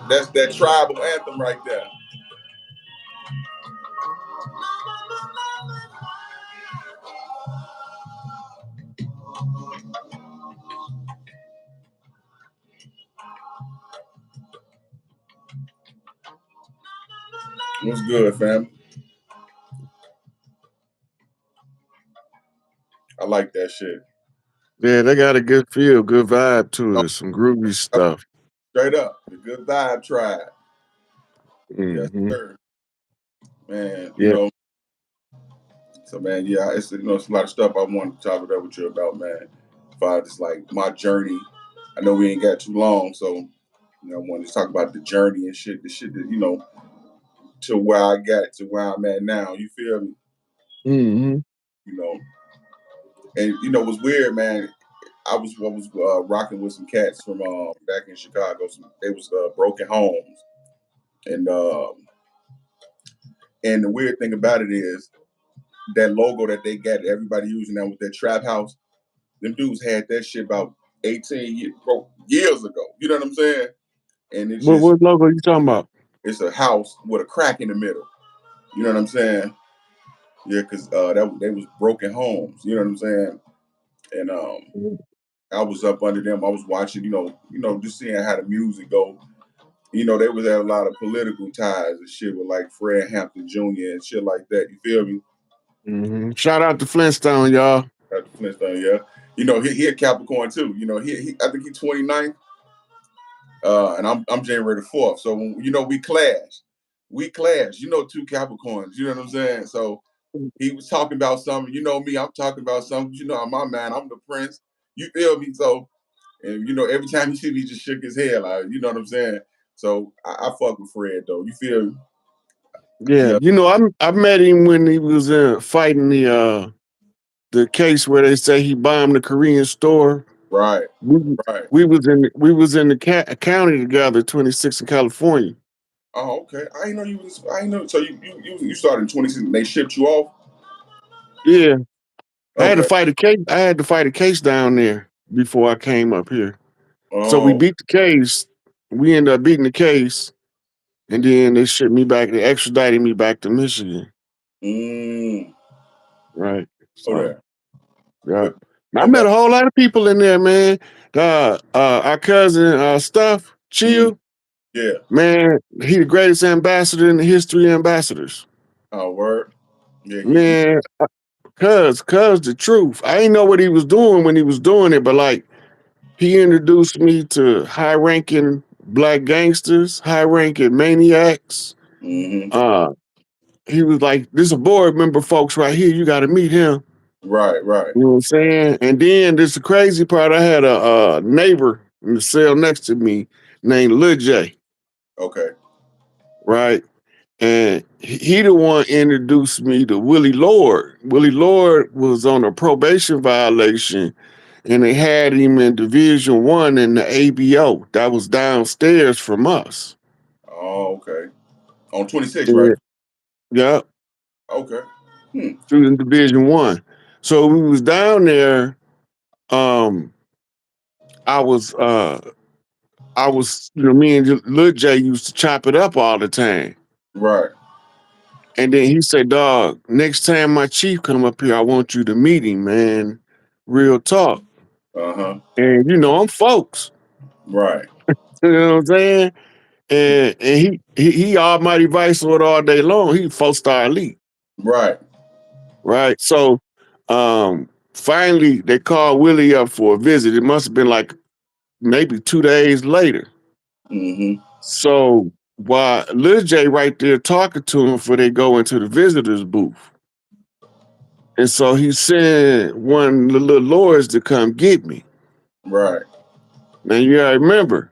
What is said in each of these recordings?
That's that tribal anthem right there. What's good, fam? I like that shit. Yeah, they got a good feel, good vibe to it. Some groovy stuff. Straight up, the good vibe tribe. Yes, Mm-hmm. sir. Man, Yeah. So man, yeah, it's it's a lot of stuff I want to talk about with you about, man. If I just like my journey, I know we ain't got too long, so I wanted to talk about the journey and shit, the shit that to where I got to where I'm at now. You feel me? Mm-hmm. And it was weird, man. I was rocking with some cats from back in Chicago. They was Broken Homes, and the weird thing about it is that logo that they got everybody using now with their trap house. Them dudes had that shit about 18 years ago. You know what I'm saying? And it's just What logo you talking about? It's a house with a crack in the middle. You know what I'm saying? Yeah, because they was Broken Homes. You know what I'm saying? And I was up under them. I was watching. Just seeing how the music go. They was at a lot of political ties and shit with like Fred Hampton Jr. and shit like that. You feel me? Mm-hmm. Shout out to Flintstone, y'all. Shout out to Flintstone, yeah. He a Capricorn too. I think he's 29. And I'm January the 4th. So we clash. We clash. Two Capricorns. You know what I'm saying? So he was talking about something. You know me, I'm talking about something. I'm my man. I'm the prince. You feel me? So, and every time he see me, he just shook his head. Like, you know what I'm saying? So I fuck with Fred though. You feel me? Yeah. I met him when he was fighting the case where they say he bombed the Korean store. Right. We was in the county together, 26 in California. Oh, okay. I didn't know you was. I didn't know. So you started in 26 and they shipped you off. Yeah. Okay. I had to fight a case down there before I came up here. Oh. So we beat the case. We ended up beating the case, and then they shipped me back. They extradited me back to Michigan. Right. So, yeah. I met a whole lot of people in there, man. Our cousin Stuff, Chill. Yeah. Man, he the greatest ambassador in the history of ambassadors. Oh, word. Yeah. Man, cuz the truth. I didn't know what he was doing when he was doing it, but like he introduced me to high-ranking black gangsters, high-ranking maniacs. Mm-hmm. He was like, "This is a board member, folks, right here. You got to meet him." Right. You know what I'm saying? And then this the crazy part. I had a neighbor in the cell next to me named Lil J. Okay. Right. And he the one introduced me to Willie Lord. Willie Lord was on a probation violation, and they had him in Division 1 in the ABO. That was downstairs from us. Oh, okay. On 26, right? Yep. Okay. In Division 1. So we was down there. I was me and Lil J used to chop it up all the time. Right. And then he said, "Dog, next time my chief come up here, I want you to meet him, man. Real talk." And I'm folks. Right. You know what I'm saying? And he Almighty Vice Lord all day long. He 4-star elite. Right. Right. So finally they called Willie up for a visit. It must have been like maybe 2 days later. Mm-hmm. So while Lil J right there talking to him before they go into the visitor's booth. And so he sent one of the little lords to come get me. Right. Now you gotta remember,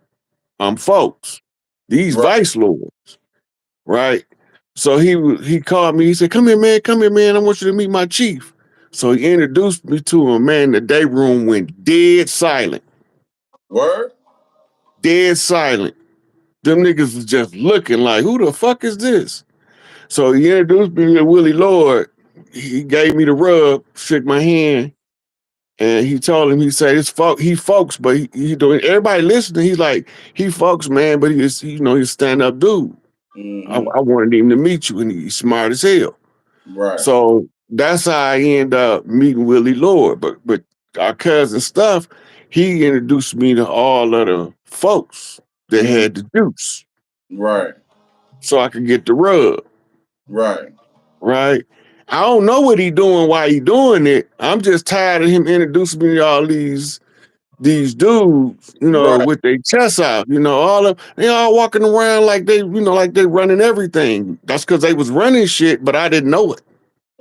I'm folks. These vice lords. Right? So he called me, he said, come here, man. I want you to meet my chief. So he introduced me to him, man. The day room went dead silent. Word? Dead silent. Them niggas was just looking like, who the fuck is this? So he introduced me to Willie Lord. He gave me the rub, shook my hand, And he told him, he said, he folks, but he doing everybody listening. He's like, he folks, man, but he's he's a stand-up dude. Mm-hmm. I wanted him to meet you, and he's smart as hell. Right. So that's how I end up meeting Willie Lord. But our cousin Stuff, he introduced me to all of the folks that Mm, had the juice, right. so I could get the rub. Right. Right. I don't know what he doing, why he doing it. I'm just tired of him introducing me to all these dudes, Right. with their chests out, they all walking around like like they running everything. That's because they was running shit, but I didn't know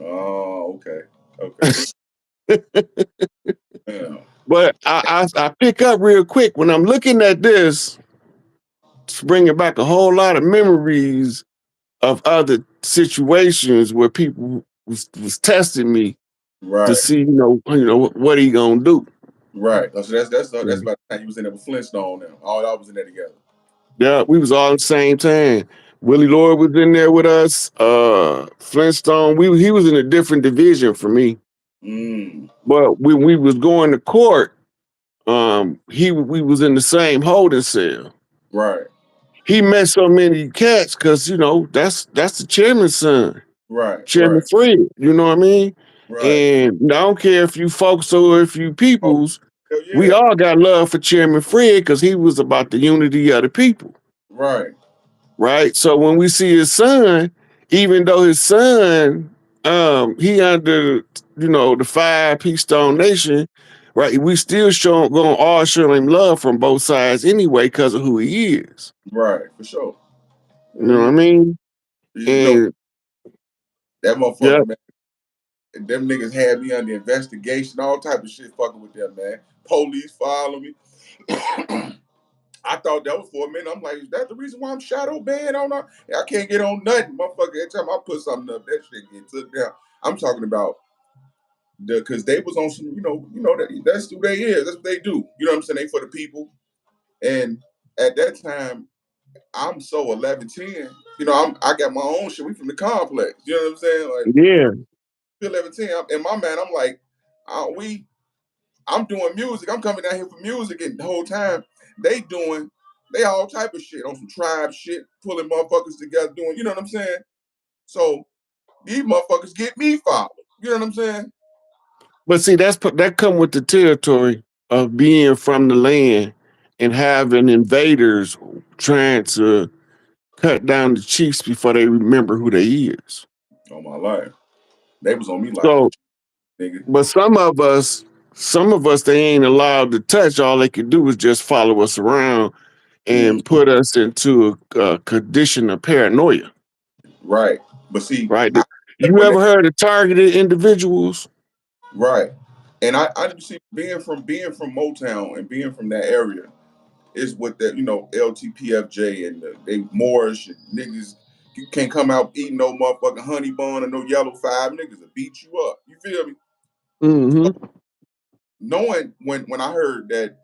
Oh, okay. Okay. it. Yeah. But I pick up real quick when I'm looking at this, it's bringing back a whole lot of memories of other situations where people was testing me to Right. see, what he gonna do. Right. So that's Yeah. about the time you was in there with Flintstone now. All y'all was in there together. Yeah, we was all at the same time. Willie Lord was in there with us. Flintstone, he was in a different division from me. Mm. But when we was going to court, we was in the same holding cell. Right. He met so many cats because that's the chairman's son, Right. Chairman Right. Fred. You know what I mean? Right. And I don't care if you folks or if you Oh, peoples, hell we yeah. all got love for Chairman Fred because he was about the unity of the people. Right. Right. So when we see his son, even though his son, he under, the 5 Peace Stone Nation, right? We still gonna all show him love from both sides anyway because of who he is. Right. For sure. You know what Mm. I mean? You know And that yeah, motherfucker, man. Them niggas had me under investigation, all type of shit fucking with them, man. Police following me. I thought that was for a minute. I'm like, is that the reason why I'm shadow banned on? I can't get on nothing, motherfucker. Every time I put something up, that shit get took down. I'm talking about because they was on some, that's who they is. That's what they do. You know what I'm saying? They for the people. And at that time, I'm so 1110. I got my own shit. We from the complex. You know what I'm saying? Like yeah. 1110. In my man, I'm like, uh, we I'm doing music. I'm coming down here for music, and the whole time they all type of shit on some tribe shit, pulling motherfuckers together, doing, you know what I'm saying? So these motherfuckers get me followed. You know what I'm saying? But see, that come with the territory of being from the land and having invaders trying to cut down the chiefs before they remember who they is. All my life, they was on me like a So, nigga. but some of us, they ain't allowed to touch. All they can do is just follow us around Mm, and put us into a condition of paranoia, right, but see, right? like You when they ever heard of targeted individuals? right, and I see being from Motown and being from that area is what that LTPFJ and they Moorish and niggas. You can't come out eating no motherfucking honey bun or no yellow five niggas will beat you up. You feel me? Mm-hmm. Knowing when I heard that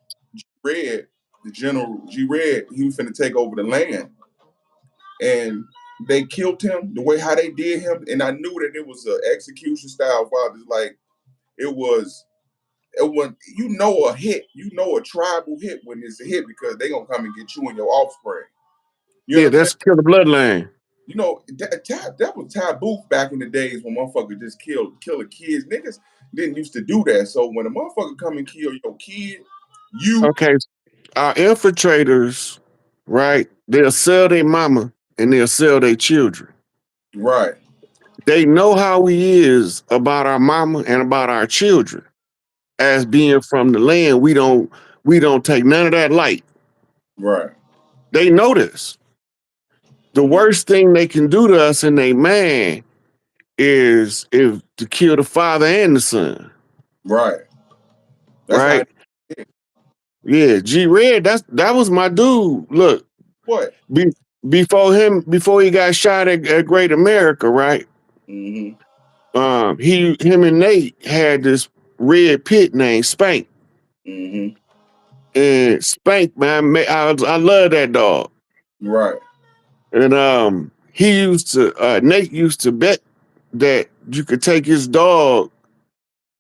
Red, the General G Red, he was finna take over the land, and they killed him the way how they did him, and I knew that it was an execution style violence. Like it was a hit, a tribal hit when it's a hit because they gonna come and get you and your offspring. You know what Yeah, I'm saying? that's kill the bloodline. That was taboo back in the days when motherfuckers just killing kids. Niggas didn't used to do that. So when a motherfucker come and kill your kid, you Okay, our infiltrators, right? They'll sell their mama and they'll sell their children. right, They know how we is about our mama and about our children. As being from the land, we don't take none of that light. right, They know this. The mm, worst thing they can do to us and they man is if to kill the father and the son. right. That's how. Right? Yeah, G Red, that was my dude. Look, What? be, before he got shot at Great America, right? Mm-hmm. Him and Nate had this red pit named Spank. Mm-hmm. And Spank, man, I love that dog. Right. And Nate used to bet that you could take his dog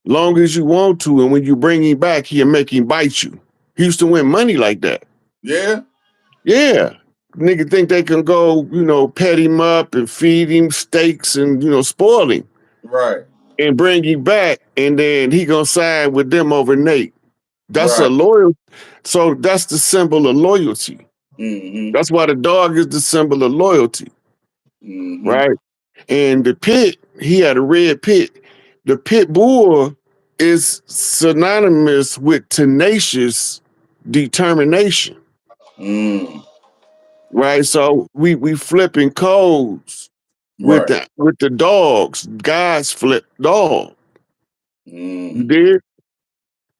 long as you want to, and when you bring him back, he'll make him bite you. He used to win money like that. Yeah. Yeah. Nigga think they can go, pet him up and feed him steaks and, spoil him Right. and bring him back, and then he gonna side with them over Nate. That's a Right. loyal. So that's the symbol of loyalty. Mm-hmm. That's why the dog is the symbol of loyalty, Mm-hmm. right? And the pit, he had a red pit. The pit bull is synonymous with tenacious determination, Mm. right? So we flipping codes with Right. the dogs. Guys flip dog. You Mm. did?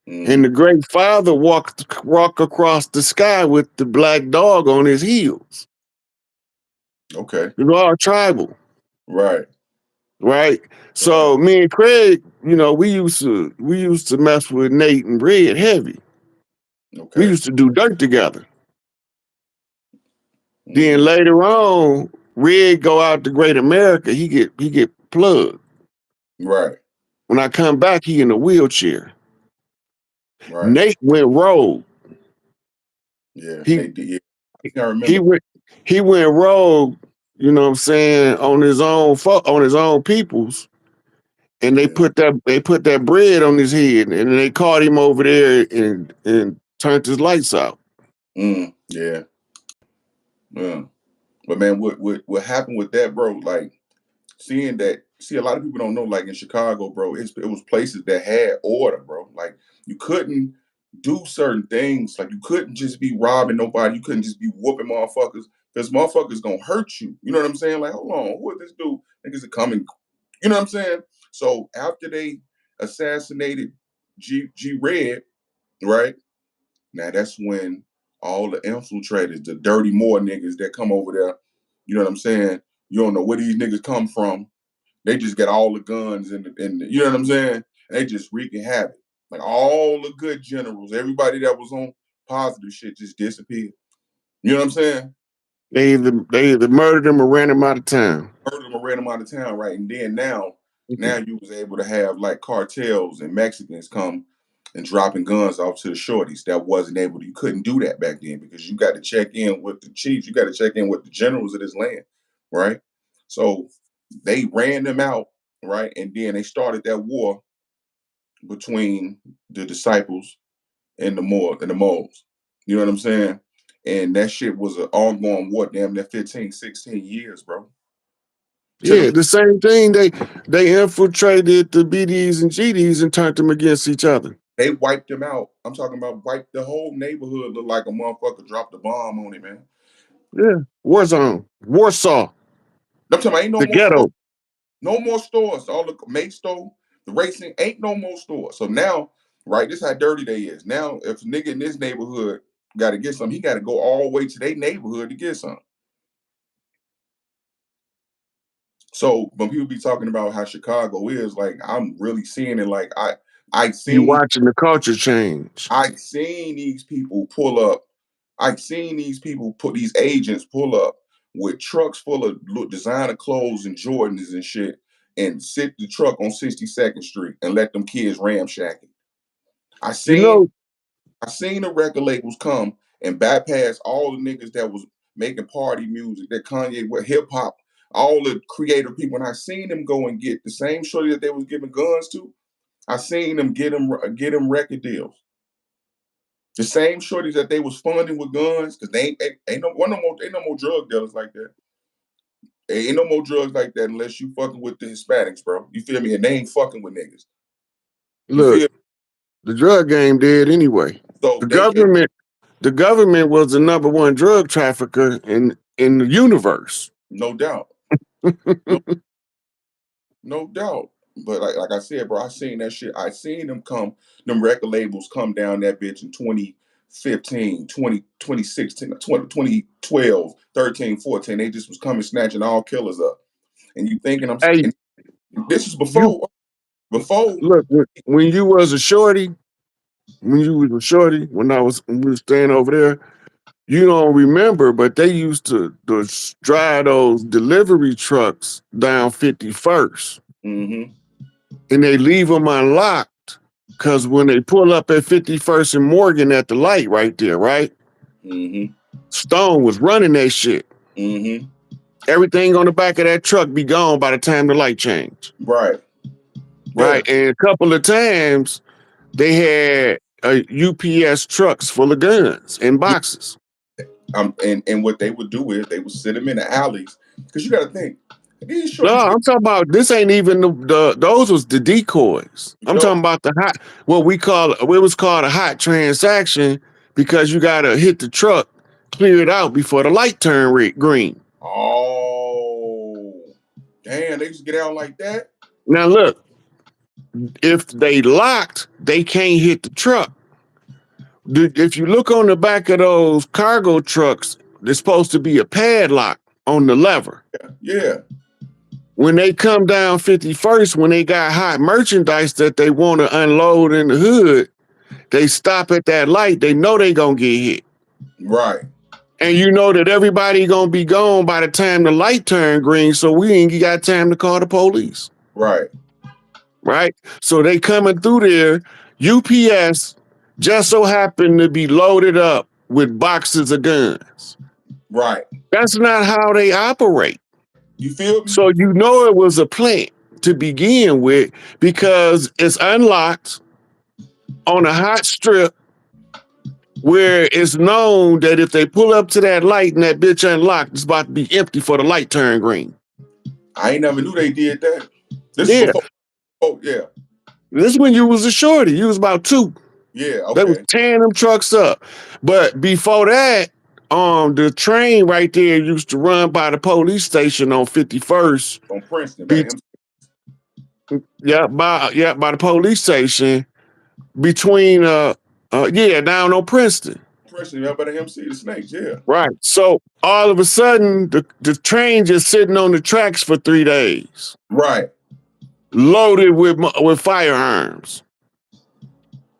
And Mm-hmm. the great father walk across the sky with the black dog on his heels. Okay. It's all tribal, Right. right? Right. So me and Craig, we used to mess with Nate and Red heavy. We Okay. used to do dirt together. Then Mm-hmm. later on, Red go out to Great America. He get plugged. Right. When I come back, he in a wheelchair. Right. Nate went rogue. Yeah. He Nate did. Yeah. I think I he remember. went he went rogue. You know what I'm saying, on his own peoples, and they Yeah. put that bread on his head, and they caught him over there and turned his lights out. Mm. Yeah. Yeah. But man, what happened with that, bro? Like seeing that. See, a lot of people don't know. Like in Chicago, bro, it was places that had order, bro. Like you couldn't do certain things. Like you couldn't just be robbing nobody. You couldn't just be whooping motherfuckers because motherfuckers gonna hurt you. You know what I'm saying? Like, hold on, who is this dude? Niggas are coming. You know what I'm saying? So after they assassinated G Red, right? Now that's when all the infiltrators, the dirty Moor niggas that come over there, you know what I'm saying? You don't know where these niggas come from. They just get all the guns and you know what I'm saying? And they just wreaking havoc. Like all the good generals, everybody that was on positive shit just disappeared. You know what I'm saying? They either murdered him or ran him out of town. Murdered them or ran them out of town, right? And then now you was able to have like cartels and Mexicans come and dropping guns off to the shorties that wasn't able to. You couldn't do that back then because you got to check in with the chiefs. You got to check in with the generals of this land, right? So they ran them out, right? And then they started that war between the disciples and the moles. You know what I'm saying? And that shit was an ongoing war, damn near 15, 16 years, bro. To Yeah, the the same thing. They infiltrated the BDs and GDs and turned them against each other. They wiped them out. I'm talking about wiped the whole neighborhood. Looked like a motherfucker dropped a bomb on it, man. Yeah, war zone, Warsaw, I'm talking about ain't no the more stores. ghetto. No more stores. All the Mace store, the racing, ain't no more stores. So now, right, this how dirty they is. Now, if a nigga in this neighborhood got to get something, he got to go all the way to their neighborhood to get something. So when people be talking about how Chicago is, like I'm really seeing it. Like I You seen watching the culture change. I seen these people pull up. I seen these people put these agents pull up with trucks full of designer clothes and Jordans and shit, and sit the truck on 62nd Street and let them kids ramshack it. I You seen know, I seen the record labels come and bypass all the niggas that was making party music, that Kanye with hip hop, all the creative people, and I seen them go and get the same shorty that they was giving guns to. I seen them get them record deals. The same shorties that they was funding with guns, because they ain't no more drug dealers like that. Ain't no more drugs like that unless you fucking with the Hispanics, bro. You feel me? And they ain't fucking with niggas. You look, feel me? the drug game dead anyway. So The they government, the government was the number one drug trafficker in the universe. no doubt. No, no doubt. But like I said, bro, I seen that shit. I seen them record labels come down that bitch in 2015, 2016, 2012, 13, 14. They just was coming snatching all killers up. And you thinking Hey, and this is you before look when you was a shorty, when we was staying over there, you don't remember, but they used to drive those delivery trucks down 51st, mm-hmm. and they leave them unlocked Because when they pull up at 51st and Morgan at the light right there, right? Mm-hmm. Stone was running that shit. Mm-hmm. Everything on the back of that truck be gone by the time the light changed. Right. Right. Yeah. And a couple of times they had UPS trucks full of guns and boxes. And what they would do is they would sit them in the alleys. Because you got to think, these No, shorties, I'm talking about this ain't even those was the decoys. you I'm know, talking about the hot what was called a hot transaction because you gotta hit the truck, clear it out before the light turn green. oh, damn, they used to get out like that. Now look, if they locked, they can't hit the truck. If you look on the back of those cargo trucks, there's supposed to be a padlock on the lever. Yeah. When they come down 51st, when they got hot merchandise that they want to unload in the hood, they stop at that light. They know they gonna get hit. Right. And you know that everybody gonna be gone by the time the light turn green, so we ain't got time to call the police. Right. Right? So they coming through there. UPS just so happened to be loaded up with boxes of guns. Right. That's not how they operate. You feel me? So you know it was a plant to begin with because it's unlocked on a hot strip where it's known that if they pull up to that light and that bitch unlocked, it's about to be empty for the light turn green. I ain't never knew they did that. This is Yeah. before. Oh, yeah. This when you was a shorty. You was about 2. Yeah. They was Okay. tearing them trucks up. But before that, the train right there used to run by the police station on 51st. On Princeton, by him. By the police station between down on Princeton. Princeton, yeah, by the MC, the Snakes, yeah. Right. So all of a sudden, the train just sitting on the tracks for 3 days. Right. Loaded with firearms.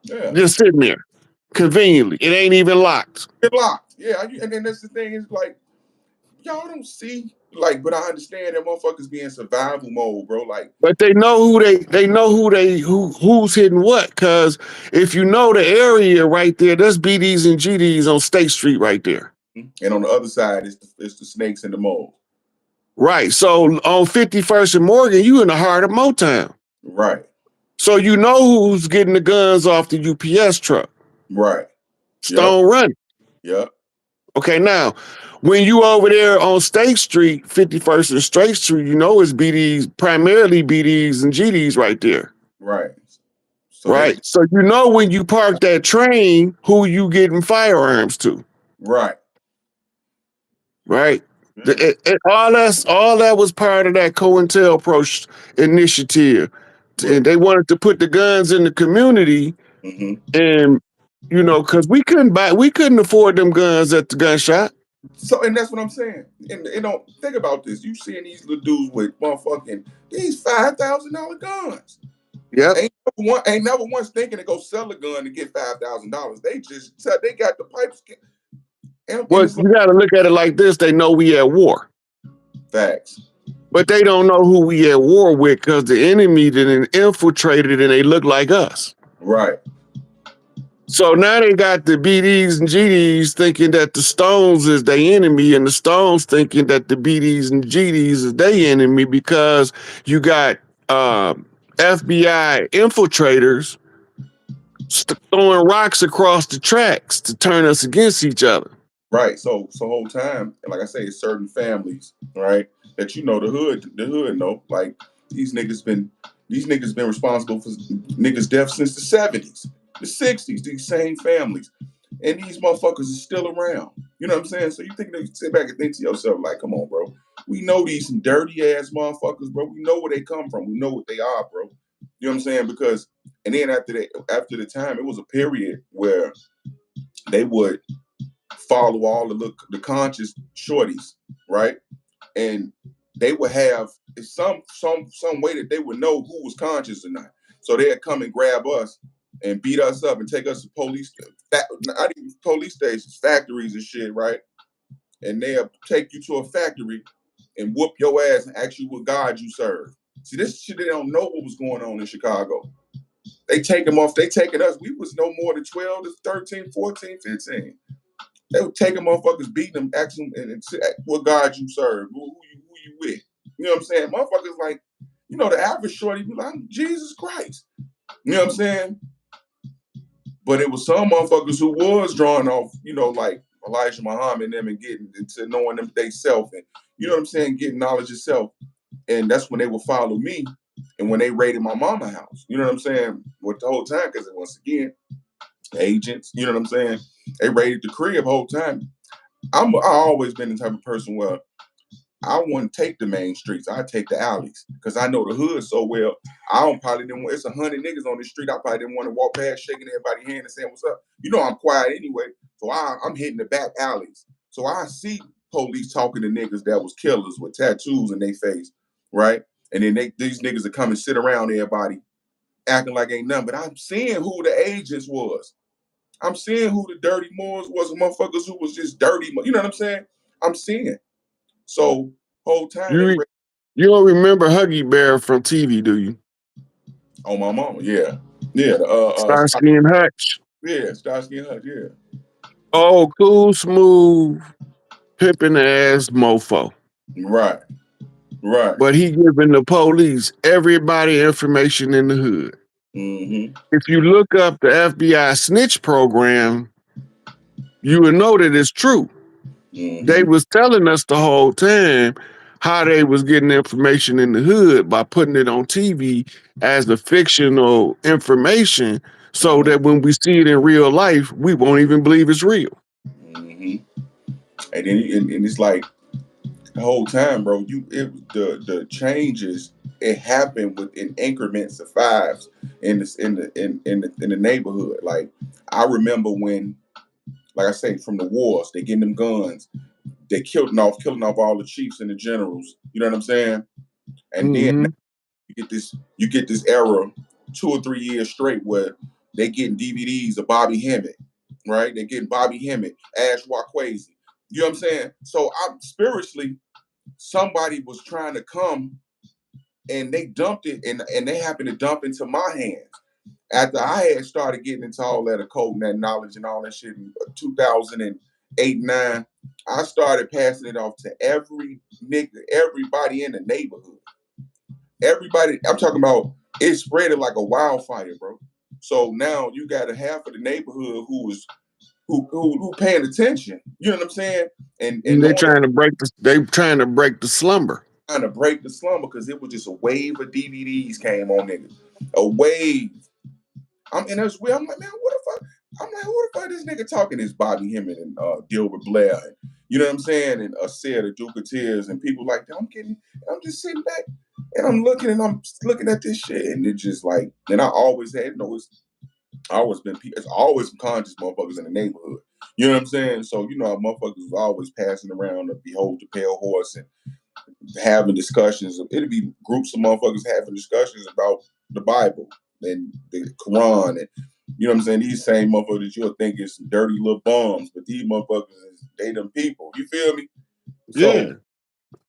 Yeah. Just sitting there. Conveniently. It ain't even locked. It's locked. Yeah. And then that's the thing is like, y'all don't see, like, but I understand that motherfuckers be in survival mode, bro. Like, but they know who's hitting what. Cause if you know the area right there, there's BDs and GDs on State Street right there. And on the other side, it's the Snakes and the Moles. Right. So on 51st and Morgan, you in the heart of Motown. Right. So you know who's getting the guns off the UPS truck. Right. Stone running. Yep. Okay, now, when you over there on State Street, 51st and State Street, you know it's BDs, primarily BDs and GDs right there. Right. So so you know when you park that train, who you getting firearms to. Right. Right? All that was part of that COINTELPRO initiative. Right. And they wanted to put the guns in the community, and you know, because we couldn't afford them guns at the gun shop. So, and that's what I'm saying. And you know, think about this. You seeing these little dudes with motherfucking these $5,000 guns. Yeah. Ain't never once thinking to go sell a gun to get $5,000. They got the pipes. Well, you got to look at it like this. They know we at war. Facts. But they don't know who we at war with because the enemy didn't infiltrated and they look like us. Right. So now they got the BDs and GDs thinking that the Stones is their enemy, and the Stones thinking that the BDs and GDs is their enemy because you got FBI infiltrators throwing rocks across the tracks to turn us against each other. Right. So whole time, like I say, certain families, right, that you know the hood know, like these niggas been responsible for niggas' deaths since the 70s, the 60s, these same families. And these motherfuckers are still around. You know what I'm saying? So you sit back and think to yourself, like, come on, bro. We know these dirty ass motherfuckers, bro. We know where they come from. We know what they are, bro. You know what I'm saying? Because, and then after the time, it was a period where they would follow all the conscious shorties, right? And they would have some way that they would know who was conscious or not. So they'd come and grab us and beat us up and take us to not even police stations, factories and shit, right? And they'll take you to a factory and whoop your ass and ask you what God you serve. See, this shit, they don't know what was going on in Chicago. They take them off. They taking us. We was no more than 12 to 13, 14, 15. They would take them motherfuckers, beating them, asking them, and what God you serve, who you with. You know what I'm saying? Motherfuckers like, the average shorty be like, Jesus Christ. You know what I'm saying? But it was some motherfuckers who was drawing off, like Elijah Muhammad and them, and getting into knowing them they self, and you know what I'm saying, getting knowledge of self. And that's when they would follow me. And when they raided my mama house, you know what I'm saying? With the whole time, because once again, agents, you know what I'm saying? They raided the crib the whole time. I always been the type of person where I wouldn't take the main streets. I take the alleys because I know the hood so well. Probably didn't. It's 100 niggas on the street. I probably didn't want to walk past, shaking everybody's hand and saying what's up. I'm quiet anyway, so I'm hitting the back alleys. So I see police talking to niggas that was killers with tattoos in their face, right? And then these niggas would come and sit around everybody, acting like ain't nothing. But I'm seeing who the agents was. I'm seeing who the dirty Moors was, motherfuckers who was just dirty. You know what I'm saying? I'm seeing. So whole time you don't remember Huggy Bear from TV, do you? Oh, my mama, yeah. Starsky and Hutch. Yeah, Starsky and Hutch, yeah. Oh, cool, smooth, pimping ass mofo. Right. But he giving the police everybody information in the hood. Mm-hmm. If you look up the FBI snitch program, you will know that it's true. Mm-hmm. They was telling us the whole time how they was getting information in the hood by putting it on TV as a fictional information, so that when we see it in real life, we won't even believe it's real. Mm-hmm. And then and it's like the whole time, bro. The changes, it happened in increments of fives in the neighborhood. Like I remember when, like I say, from the wars, they getting them guns. They killing off all the chiefs and the generals. You know what I'm saying? And then you get this era 2 or 3 years straight where they getting DVDs of Bobby Hemmett, right? They getting Bobby Hemmett, Ash Wakwazi. You know what I'm saying? So I'm spiritually, somebody was trying to come and they dumped it, and they happened to dump into my hands. After I had started getting into all that occult and that knowledge and all that shit in 2008, 9, I started passing it off to every nigga, everybody in the neighborhood. Everybody, I'm talking about, it spread it like a wildfire, bro. So now you got a half of the neighborhood who paying attention. You know what I'm saying? And they trying to break the slumber. Trying to break the slumber because it was just a wave of DVDs came on niggas. A wave. And that's weird. I'm like, man, who the fuck this nigga talking is Bobby Hemmett and Gilbert Blair, and you know what I'm saying, and Asir, the Duke of Tears, and people like that. I'm just sitting back and I'm looking at this shit, and it just like, and I always had, it's always some conscious motherfuckers in the neighborhood. You know what I'm saying? So motherfuckers was always passing around the Behold the Pale Horse and having discussions. It'd be groups of motherfuckers having discussions about the Bible and the Quran, and you know what I'm saying? These same motherfuckers you'll think is some dirty little bums, but these motherfuckers, they them people. You feel me? Yeah. So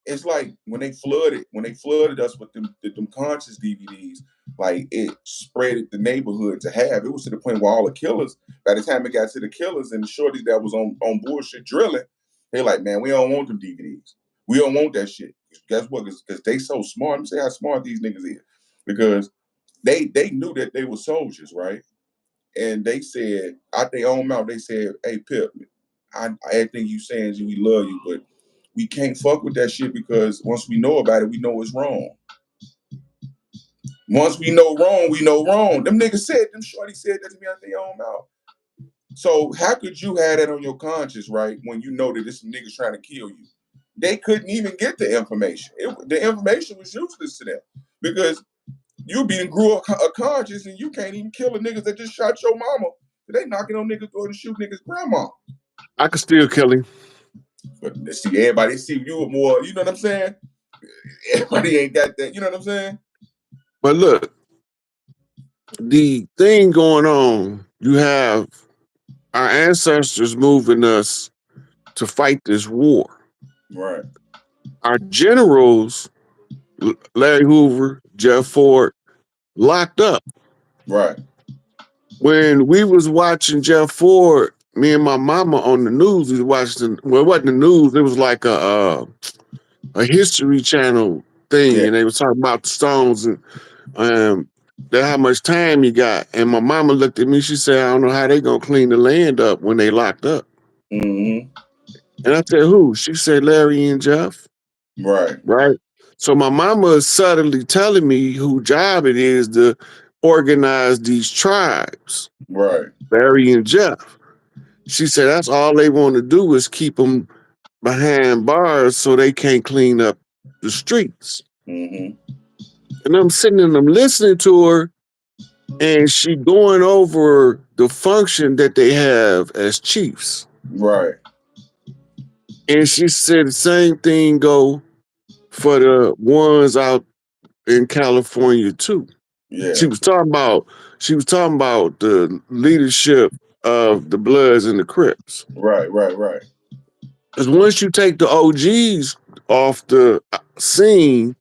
it's like when they flooded us with them conscious DVDs, like it spread the neighborhood to have. It was to the point where all the killers, by the time it got to the killers and the shorties that was on bullshit drilling, they like, man, we don't want them DVDs. We don't want that shit. Guess what? Because they so smart. Let me say how smart these niggas is. Because they knew that they were soldiers, right? And they said, out their own mouth, they said, hey, Pip, everything you saying is we love you, but we can't fuck with that shit because once we know about it, we know it's wrong. Once we know wrong, we know wrong. Them niggas them shorty said that to me out their own mouth. So how could you have that on your conscience, right, when you know that there's some niggas trying to kill you? They couldn't even get the information. The information was useless to them because you grew up a conscious and you can't even kill the niggas that just shot your mama. They knocking on niggas door to shoot niggas' grandma. I could still kill him. But see, everybody see you more, you know what I'm saying? Everybody ain't got that, you know what I'm saying? But look, the thing going on, you have our ancestors moving us to fight this war. Right. Our generals, Larry Hoover, Jeff Ford, locked up. Right. when we was watching Jeff Ford, me and my mama on the news, we was watching. Well, it wasn't the news. It was like a History Channel thing, Yeah. and they was talking about the Stones and um, that how much time he got. And my mama looked at me. She said, "I don't know how they gonna clean the land up when they locked up." Mm-hmm. And I said, "Who?" She said, "Larry and Jeff." Right. Right. So my mama is subtly telling me whose job it is to organize these tribes, Right. Larry and Jeff. She said that's all they want to do is keep them behind bars so they can't clean up the streets. Mm-hmm. And I'm sitting and I'm listening to her, and she going over the function that they have as chiefs. Right. And she said the same thing go for the ones out in California too. Yeah. She was talking about the leadership of the Bloods and the Crips. Right. Right. Right. Because once you take the OGs off the scene,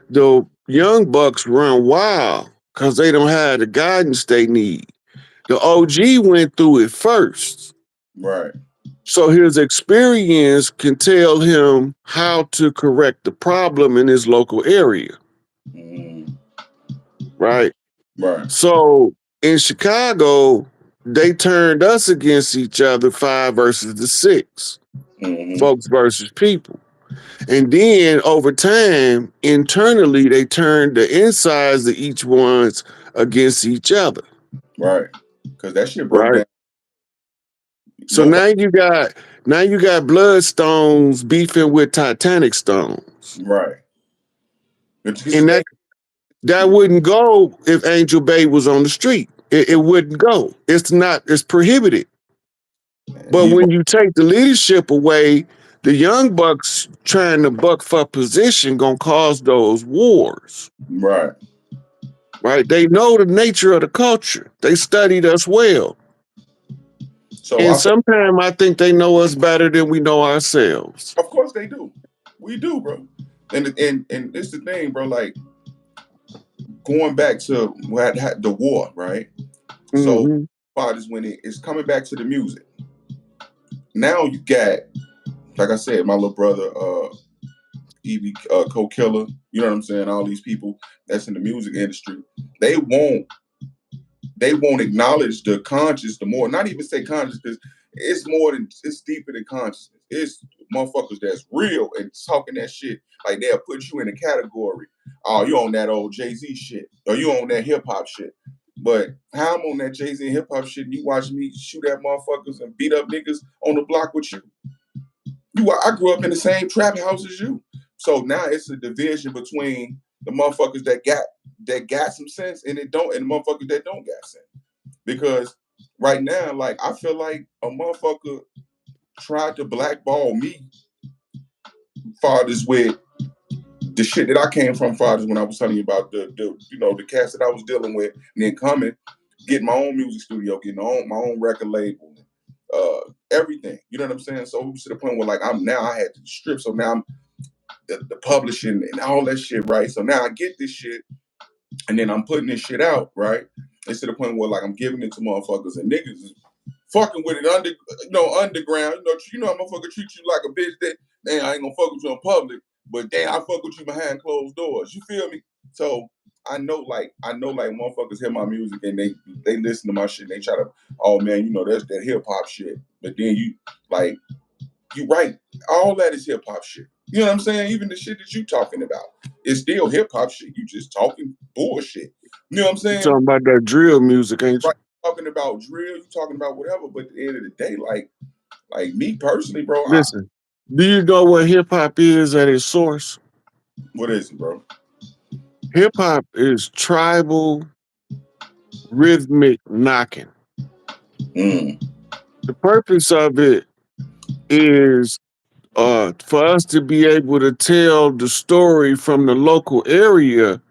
the young bucks run wild because they don't have the guidance they need. The OG went through it first. Right. So his experience can tell him how to correct the problem in his local area, Mm-hmm. right? Right. So in Chicago, they turned us against each other, 5 versus 6, Mm-hmm. folks versus people. And then over time, internally, they turned the insides of each one's against each other, Right. Because that shit broke right? down. So Nobody. now you got Bloodstones beefing with Titanic Stones, Right. But this is and that wouldn't go if Angel Bay was on the street. It wouldn't go. It's prohibited. But you when you take the leadership away, the young bucks trying to buck for position gonna cause those wars, right. right? They know the nature of the culture. They studied us well. So And I feel, sometimes I think they know us better than we know ourselves. of course they do. We do, bro. And this the thing, bro. Like going back to what had the war, right? So Mm-hmm. part is when it's coming back to the music. Now you got, like I said, my little brother, Evie, Co-Killer. You know what I'm saying? All these people that's in the music industry, they won't they won't acknowledge the conscious, the more, not even say conscious, because it's more than, it's deeper than consciousness. It's motherfuckers that's real and talking that shit. Like they'll put you in a category. Oh, you on that old Jay-Z shit. Or you on that hip-hop shit. But how I'm on that Jay-Z and hip-hop shit and you watch me shoot at motherfuckers and beat up niggas on the block with you. I grew up in the same trap house as you. So now it's a division between the motherfuckers that got some sense and it don't, and the motherfuckers that don't got sense. Because right now, like I feel like a motherfucker tried to blackball me, fathers, with the shit that I came from, fathers, when I was telling you about the cats that I was dealing with, and then coming, getting my own music studio, getting my own record label, everything. You know what I'm saying? So to the point where like I had to strip. So now I'm the publishing and all that shit, right? So now I get this shit, and then I'm putting this shit out, right? It's to the point where like I'm giving it to motherfuckers and niggas is fucking with it underground. I'm gonna fucking treat you like a bitch that I ain't gonna fuck with you in public, but I fuck with you behind closed doors. You feel me? So I know like motherfuckers hear my music and they listen to my shit and they try to, oh man, that's that hip hop shit. But then you right, all that is hip hop shit. You know what I'm saying? Even the shit that you talking about, it's still hip hop shit. You just talking bullshit. You know what I'm You saying? talking about that drill music, ain't you? Right. Talking about drill, you talking about whatever, but at the end of the day, like me personally, bro, Listen, do you know what hip hop is at its source? what is it, bro? Hip hop is tribal rhythmic knocking. Mm. The purpose of it is for us to be able to tell the story from the local area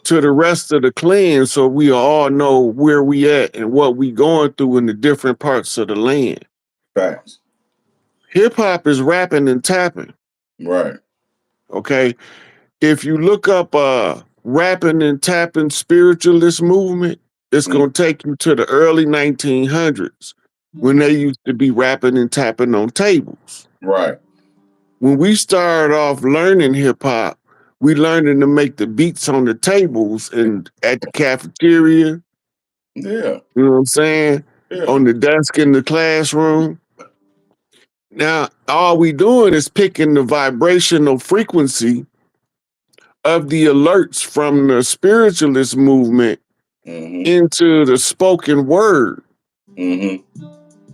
to the rest of the clan so we all know where we at and what we going through in the different parts of the land. Facts. Hip hop is rapping and tapping. Right. Okay. If you look up rapping and tapping spiritualist movement, It's going to take you to the early 1900s when they used to be rapping and tapping on tables. Right. When we started off learning hip hop, we learning to make the beats on the tables and at the cafeteria. Yeah. You know what I'm saying? Yeah. On the desk in the classroom. Now, all we doing is picking the vibrational frequency of the alerts from the spiritualist movement into the spoken word. When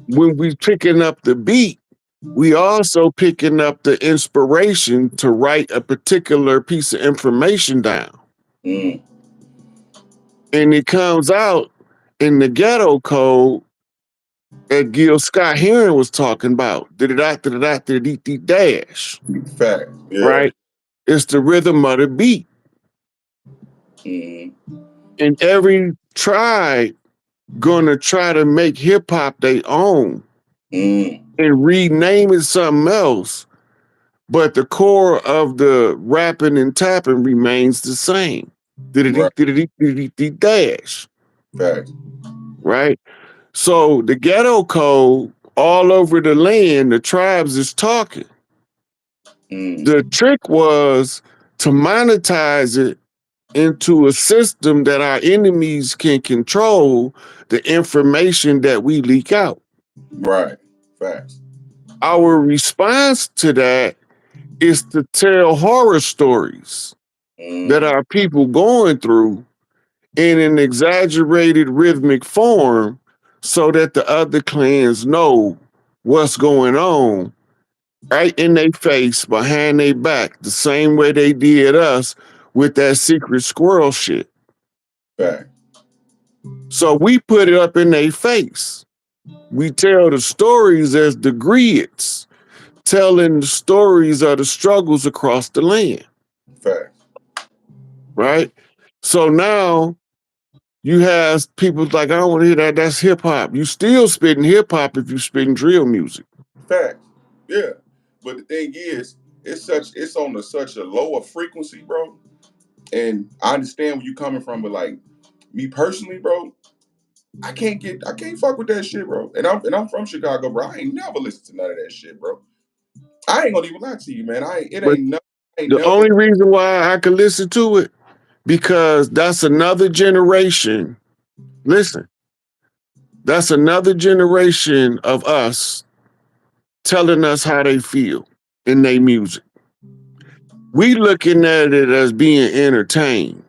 we picking up the beat, we also picking up the inspiration to write a particular piece of information down. And it comes out in the ghetto code that Gil Scott Heron was talking about. Dash. Fact. Yeah. Right? It's the rhythm of the beat. And every tribe gonna try to make hip hop their own and rename it something else. But the core of the rapping and tapping remains the same. Dash. Fact. Right? So the ghetto code all over the land, the tribes is talking. The trick was to monetize it into a system that our enemies can control the information that we leak out. Right. Facts. Our response to that is to tell horror stories that our people going through in an exaggerated rhythmic form so that the other clans know what's going on right in their face, behind their back, the same way they did us with that secret squirrel shit. Fact. So we put it up in their face. We tell the stories as the griots, telling the stories of the struggles across the land. Fact. Right? So now you have people like, I don't want to hear that. That's hip hop. You still spitting hip hop if you spitting drill music. Fact. Yeah. But the thing is, it's on such a lower frequency, bro. And I understand where you coming from, but like me personally, bro, I can't fuck with that shit, bro. And I'm from Chicago, bro. I ain't never listened to none of that shit, bro. I ain't gonna even lie to you, man. The only reason why I could listen to it, because that's another generation. Listen, that's another generation of us telling us how they feel in their music. We looking at it as being entertained.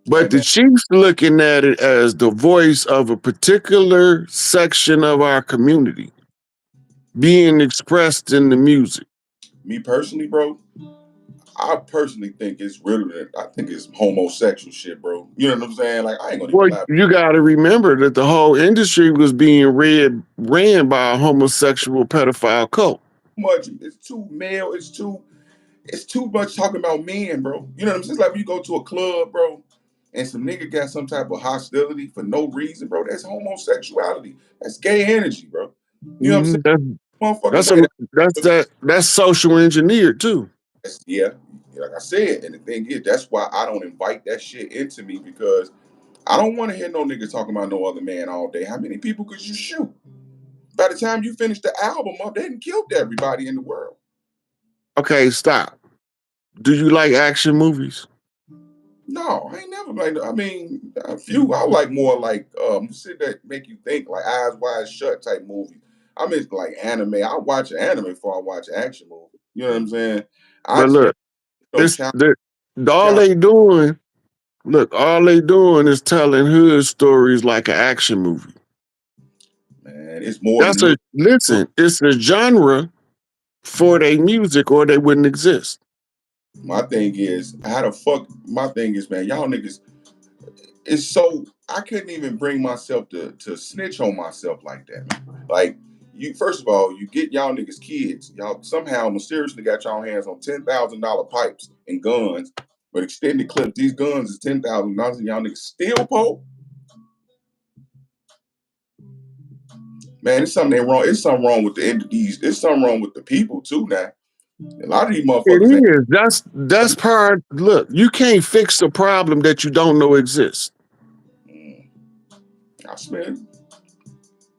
But the Chiefs looking at it as the voice of a particular section of our community being expressed in the music. Me personally, bro, I personally think it's really, I think it's homosexual shit, bro. You know what I'm saying? Like, I ain't gonna even lie. You got to remember that the whole industry was being ran by a homosexual pedophile cult. It's too male. It's too much talking about men, bro. You know what I'm saying? It's like when you go to a club, bro, and some nigga got some type of hostility for no reason, bro. That's homosexuality. That's gay energy, bro. You know what I'm saying? That's social engineered too. Yeah, like I said, and the thing is, that's why I don't invite that shit into me, because I don't want to hear no nigga talking about no other man all day. How many people could you shoot? By the time you finish the album up, they done killed everybody in the world. Okay, stop. Do you like action movies? No, I ain't never like. I mean, a few. I like more like shit that make you think, like Eyes Wide Shut type movies. I mean, like anime. I watch anime before I watch action movie. You know what I'm saying? But look, all they doing. Look, all they doing is telling hood stories like an action movie. Man, it's more. It's a genre for their music, or they wouldn't exist. My thing is, how the fuck? My thing is, man, y'all niggas. It's so I couldn't even bring myself to snitch on myself like that, man. Like, you, first of all, you get y'all niggas kids. Y'all somehow mysteriously got y'all hands on $10,000 pipes and guns, but extended clips. These guns is $10,000, and y'all niggas still poor. Man, it's something wrong. It's something wrong with the entities. It's something wrong with the people too. Now, a lot of these motherfuckers. That's part. Look, you can't fix a problem that you don't know exists. I smell.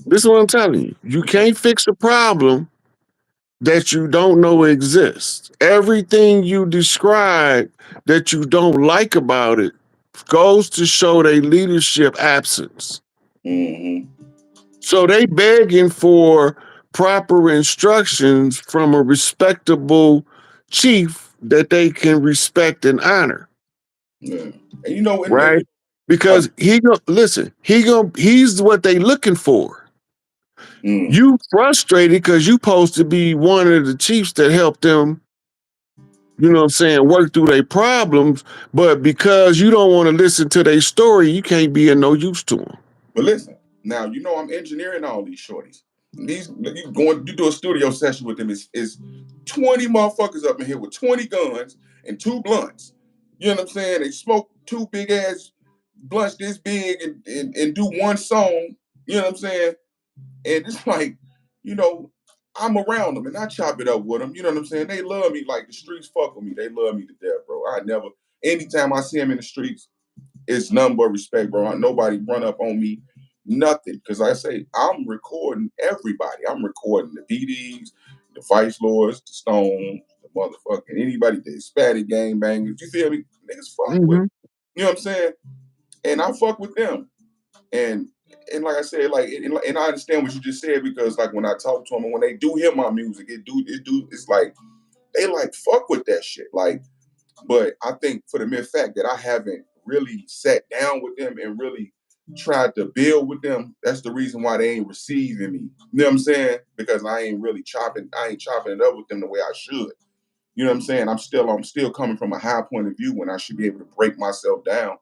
This is what I'm telling you. You can't fix a problem that you don't know exists. Everything you describe that you don't like about it goes to show their leadership absence. Mm-hmm. So they begging for proper instructions from a respectable chief that they can respect and honor. Yeah. And you know, and Right? Because he's what they looking for. mm, You frustrated because you supposed to be one of the chiefs that helped them, you know what I'm saying, work through their problems, but because you don't want to listen to their story, you can't be of no use to them. but listen, now you know I'm engineering all these shorties. These you do a studio session with them is 20 motherfuckers up in here with 20 guns and 2 blunts. You know what I'm saying? They smoke 2 big ass blunts this big and do one song. You know what I'm saying? And it's like, you know, I'm around them and I chop it up with them. You know what I'm saying? They love me like the streets fuck with me. They love me to death, bro. Anytime I see them in the streets, it's nothing but respect, bro. Nobody run up on me, nothing. Because like I say, I'm recording everybody. I'm recording the DDs, the Vice Lords, the Stones, the motherfucking anybody, the Hispanic gang bangers. You feel me? Niggas fuck with. Mm-hmm. You know what I'm saying? And I fuck with them. And and like I said, like and I understand what you just said because like when I talk to them and when they do hear my music, it's like they like fuck with that shit. Like, but I think for the mere fact that I haven't really sat down with them and really tried to build with them, that's the reason why they ain't receiving me. You know what I'm saying? Because I ain't chopping it up with them the way I should. You know what I'm saying? I'm still coming from a high point of view when I should be able to break myself down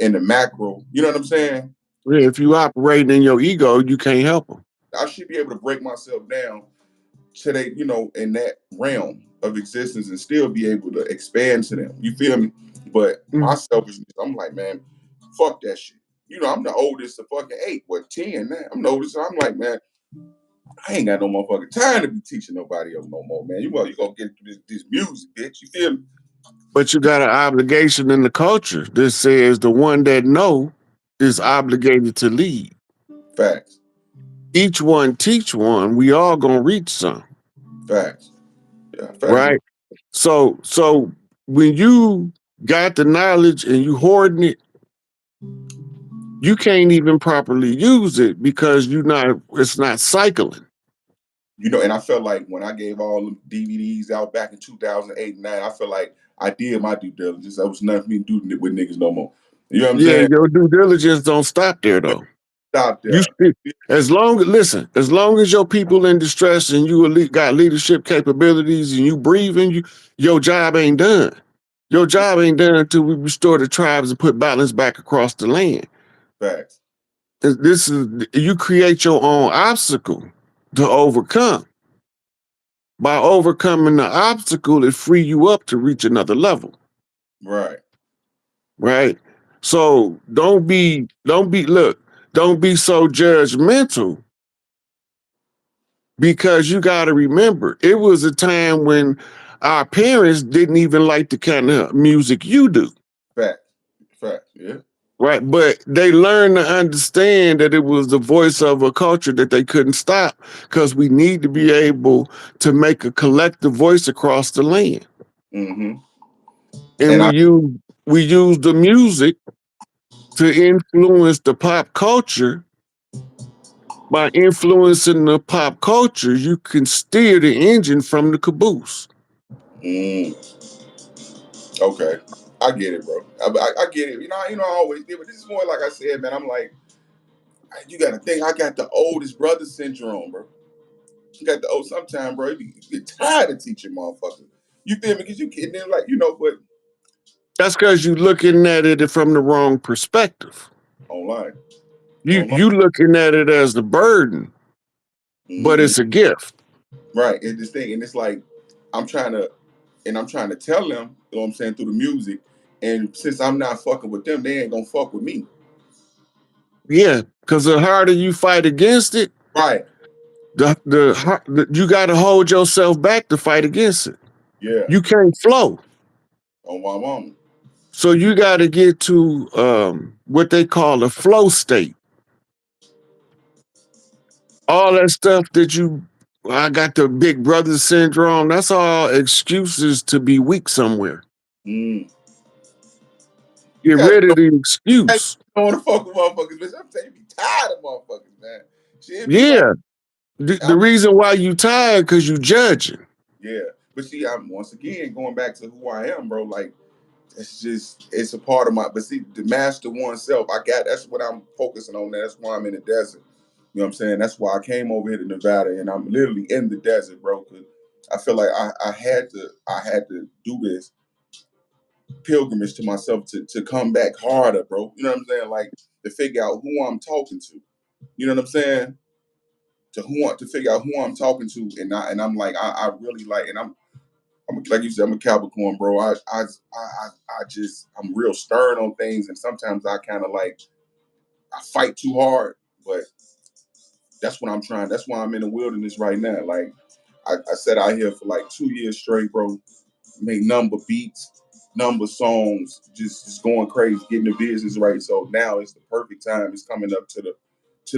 in the macro. You know what I'm saying? Yeah, if you operating in your ego, you can't help them. I should be able to break myself down to they, in that realm of existence and still be able to expand to them. You feel me? But my selfishness, I'm like, man, fuck that shit. I'm the oldest of fucking 8, 10 now. I'm the oldest. So I'm like, man, I ain't got no motherfucking time to be teaching nobody else no more, man. You gonna get through this music, bitch. You feel me? But you got an obligation in the culture that says the one that know is obligated to lead. Facts. Each one teach one. We all gonna reach some. Facts. Yeah, facts. Right? So when you got the knowledge and you hoarding it, you can't even properly use it because it's not cycling. And I felt like when I gave all the DVDs out back in 2008 and 9, I felt like I did my due diligence. There was nothing for me to do with niggas no more. You know what I'm Yeah, saying? your due diligence don't stop there though. Stop You there. as long as your people in distress and you got leadership capabilities and you breathing, your job ain't done. Your job ain't done until we restore the tribes and put balance back across the land. Facts. This is you create your own obstacle to overcome. By overcoming the obstacle, it free you up to reach another level. Right. Right. So don't be so judgmental because you got to remember it was a time when our parents didn't even like the kind of music you do. Facts. Facts. Yeah. Right. But they learned to understand that it was the voice of a culture that they couldn't stop because we need to be able to make a collective voice across the land. Mm-hmm. And And we use the music to influence the pop culture. By influencing the pop culture, you can steer the engine from the caboose. Okay. I get it, bro. I get it. I always did, but this is more like I said, man. I'm like, you got to think. I got the oldest brother syndrome, bro. You got the old. Sometimes, bro, you get tired of teaching motherfuckers. You feel me? Because you getting in like, but That's because you're looking at it from the wrong perspective. online. You looking at it as the burden, but Mm-hmm. it's a gift. Right. It's this thing, and it's like I'm trying to tell them, you know what I'm saying, through the music. And since I'm not fucking with them, they ain't gonna fuck with me. Yeah, because the harder you fight against it, Right. you got to hold yourself back to fight against it. Yeah. You can't flow. On my mama. So you got to get to what they call a flow state. All that stuff that I got the big brother syndrome. That's all excuses to be weak somewhere. Mm. You Get gotta rid know. of the I excuse. don't want to fuck with motherfuckers, bitch. I'm saying, be tired of motherfuckers, man. Shit be like, Yeah. The I'm, reason why you tired because you judging. yeah. But see, I'm once again going back to who I am, bro. Like, it's a part of my. But see, to master oneself, that's what I'm focusing on. That's why I'm in the desert. You know what I'm saying? That's why I came over here to Nevada, and I'm literally in the desert, bro. Cause I feel like I had to do this pilgrimage to myself to come back harder, bro. You know what I'm saying? Like to figure out who I'm talking to. You know what I'm saying? To figure out who I'm talking to, and I'm like I really like, and I'm like you said, I'm a Capricorn, bro. I'm real stern on things, and sometimes I kind of like I fight too hard, but that's what I'm trying. That's why I'm in the wilderness right now. Like I sat out here for like 2 years straight, bro. Made number beats, number songs, just going crazy, getting the business right. So now it's the perfect time. It's coming up to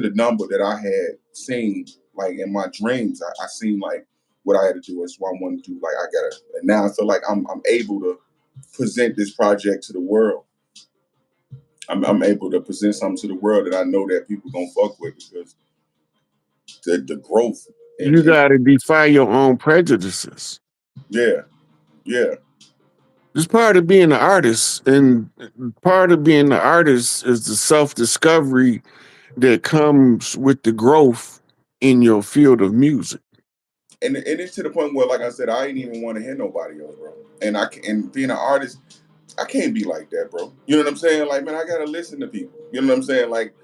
the number that I had seen like in my dreams. I seen like what I had to do. That's what I want to do. Like I gotta, and now I feel like I'm able to present this project to the world. I'm able to present something to the world that I know that people gonna fuck with because the growth You and got to defy your own prejudices. yeah, yeah, It's part of being an artist, and part of being an artist is the self-discovery that comes with the growth in your field of music. and it's to the point where, like I said, I ain't even want to hear nobody else, bro. And being an artist, I can't be like that, bro. You know what I'm saying? Like, man, I gotta listen to people. You know what I'm saying? Like,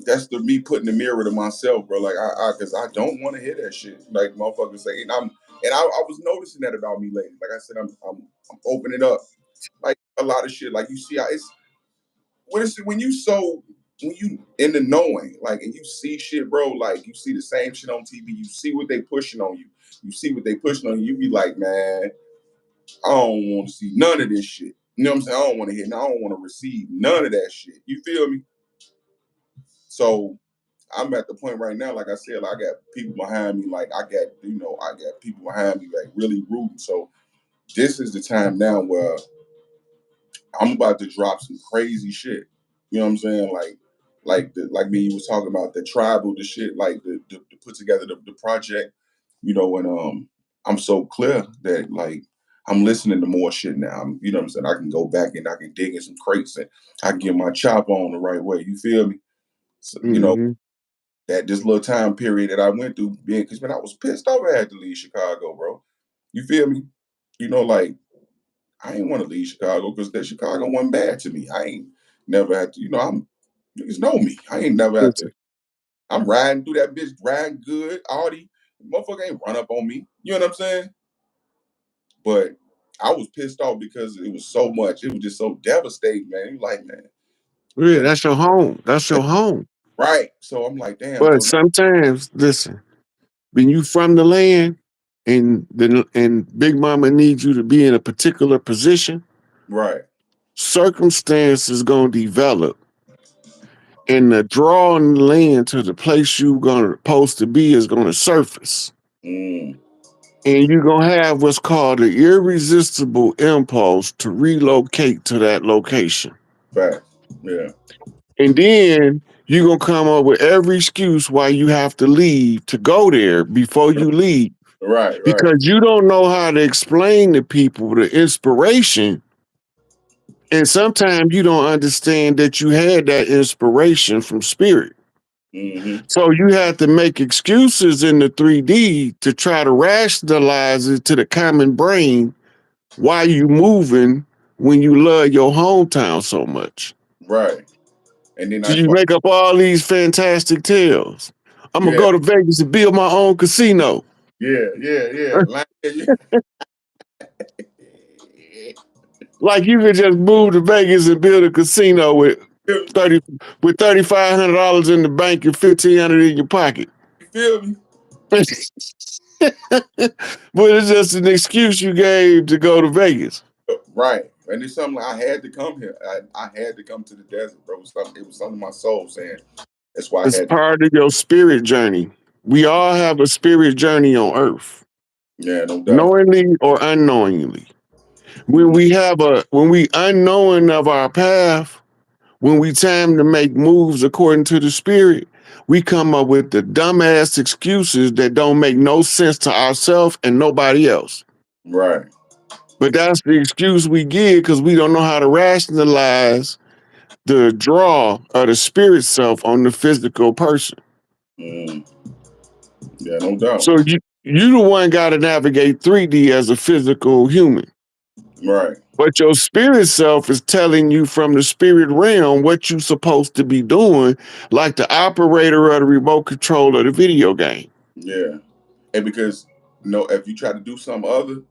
that's the me putting the mirror to myself, bro. Like, because I don't want to hear that shit. Like, motherfuckers say, and I was noticing that about me lately. Like I said, I'm opening up. Like a lot of shit. Like you see, it's when you in the knowing, like, and you see shit, bro. Like you see the same shit on TV. You see what they pushing on you. You see what they pushing on you. You be like, man, I don't want to see none of this shit. You know what I'm saying? I don't want to hear. I don't want to receive none of that shit. You feel me? So I'm at the point right now, like I said, like I got people behind me. Like I got people behind me, like really rooting. So this is the time now where I'm about to drop some crazy shit. You know what I'm saying? Like me, you was talking about the tribal, the shit, like the put together the project. You know, and I'm so clear that like I'm listening to more shit now. You know what I'm saying? I can go back and I can dig in some crates and I can get my chop on the right way. You feel me? So, Mm-hmm. that this little time period that I went through, being because man, I was pissed off. I had to leave Chicago, bro. You feel me? Like I ain't want to leave Chicago because that Chicago wasn't bad to me. I ain't never had to, niggas know me. I ain't never had to. Listen, I'm riding through that bitch, riding good, Audi. Motherfucker ain't run up on me. You know what I'm saying? But I was pissed off because it was so much. It was just so devastating, man. You like, man, yeah, that, that's your home. That's your home. right. So I'm like, damn. But So sometimes, listen, when you from the land and Big Mama needs you to be in a particular position, right. circumstance is gonna develop, and the drawing land to the place you gonna supposed to be is gonna surface. Mm, And you're gonna have what's called an irresistible impulse to relocate to that location. fact. Yeah. And then you're gonna come up with every excuse why you have to leave to go there before you leave. Right. Right. Because you don't know how to explain to people the inspiration. And sometimes you don't understand that you had that inspiration from spirit. Mm-hmm. So you have to make excuses in the 3D to try to rationalize it to the common brain why you moving when you love your hometown so much. Right. And then So I you find, make up all these fantastic tales. I'm gonna yeah, go to Vegas and build my own casino. yeah. Like you could just move to Vegas and build a casino with You 30 with $3,500 in the bank and 1,500 in your pocket. feel me? But it's just an excuse you gave to go to Vegas. Right. And it's something like I had to come here. I had to come to the desert, bro. It was something in my soul saying that's why I It's had to. part of your spirit journey. We all have a spirit journey on earth, Yeah, no doubt. knowingly or unknowingly. When we unknowing of our path, when we time to make moves according to the spirit, we come up with the dumbass excuses that don't make no sense to ourselves and nobody else. Right. But that's the excuse we give because we don't know how to rationalize the draw of the spirit self on the physical person. Mm. Yeah, no doubt. So you the one got to navigate 3D as a physical human. Right. But your spirit self is telling you from the spirit realm what you're supposed to be doing, like the operator of the remote control of the video game. Yeah. And because if you try to do some other,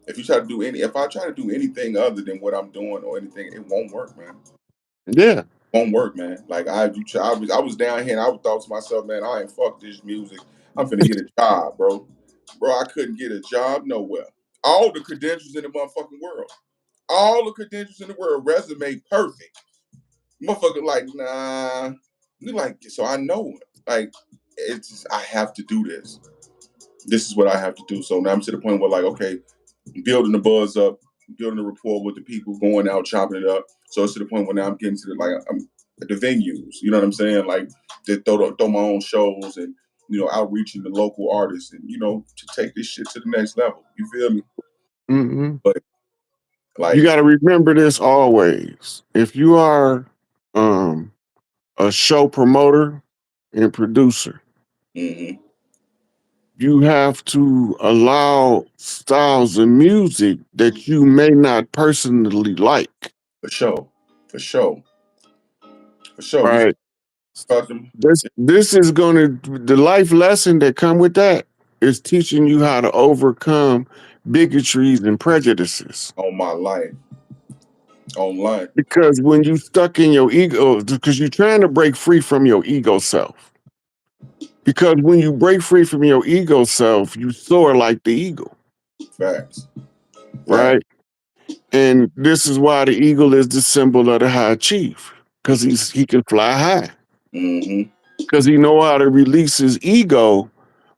if you try to do any, if I try to do anything other than what I'm doing or anything, it won't work, man. Yeah. Won't work, man. Like I was down here and I thought to myself, man, I ain't fuck this music. I'm finna get a job, bro. Bro, I couldn't get a job nowhere. All the credentials in the motherfucking world. All the credentials in the world, resume perfect. Motherfucker, like, nah. You like, so I know, like, it's just, I have to do this. This is what I have to do. So now I'm to the point where, like, okay, building the buzz up, building a rapport with the people, going out, chopping it up. So it's to the point where now I'm getting to I'm at the venues. You know what I'm saying? Like, to throw my own shows and outreaching the local artists and to take this shit to the next level. You feel me? Mm-hmm. But You like, got to remember this always. If you are um, a show promoter and producer, mm-hmm, you have to allow styles of music that you may not personally like. for sure, for sure, for sure. We Right. custom This is gonna the life lesson that come with that is teaching you how to overcome bigotries and prejudices. on my life, online. Because when you stuck in your ego, because you're trying to break free from your ego self. Because when you break free from your ego self, you soar like the eagle, Facts, facts. right? And this is why the eagle is the symbol of the high chief, because he can fly high. Mm-hmm. Because he know how to release his ego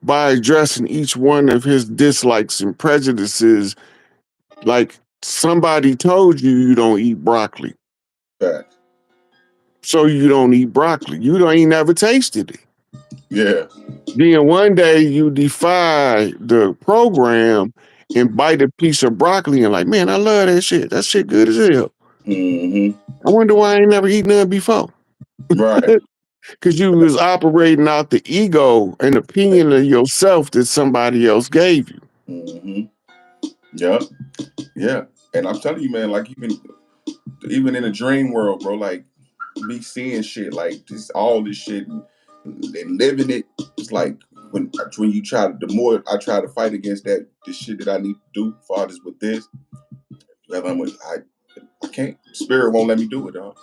by addressing each one of his dislikes and prejudices. Like somebody told you you don't eat broccoli, Facts. so you don't eat broccoli. You don't ain't never tasted it. Yeah. Then one day you defy the program and bite a piece of broccoli and like, man, I love that shit. That shit good as hell. Mm-hmm. I wonder why I ain't never eaten none before. Right. Because you was operating out the ego and opinion of yourself that somebody else gave you. Mm-hmm. Yeah. Yeah. And I'm telling you, man, like even in the dream world, bro, like me seeing shit like this, all this shit and living it. It's like when you try to, the more I try to fight against this shit that I need to do, fathers with this, I can't. Spirit won't let me do it, dog.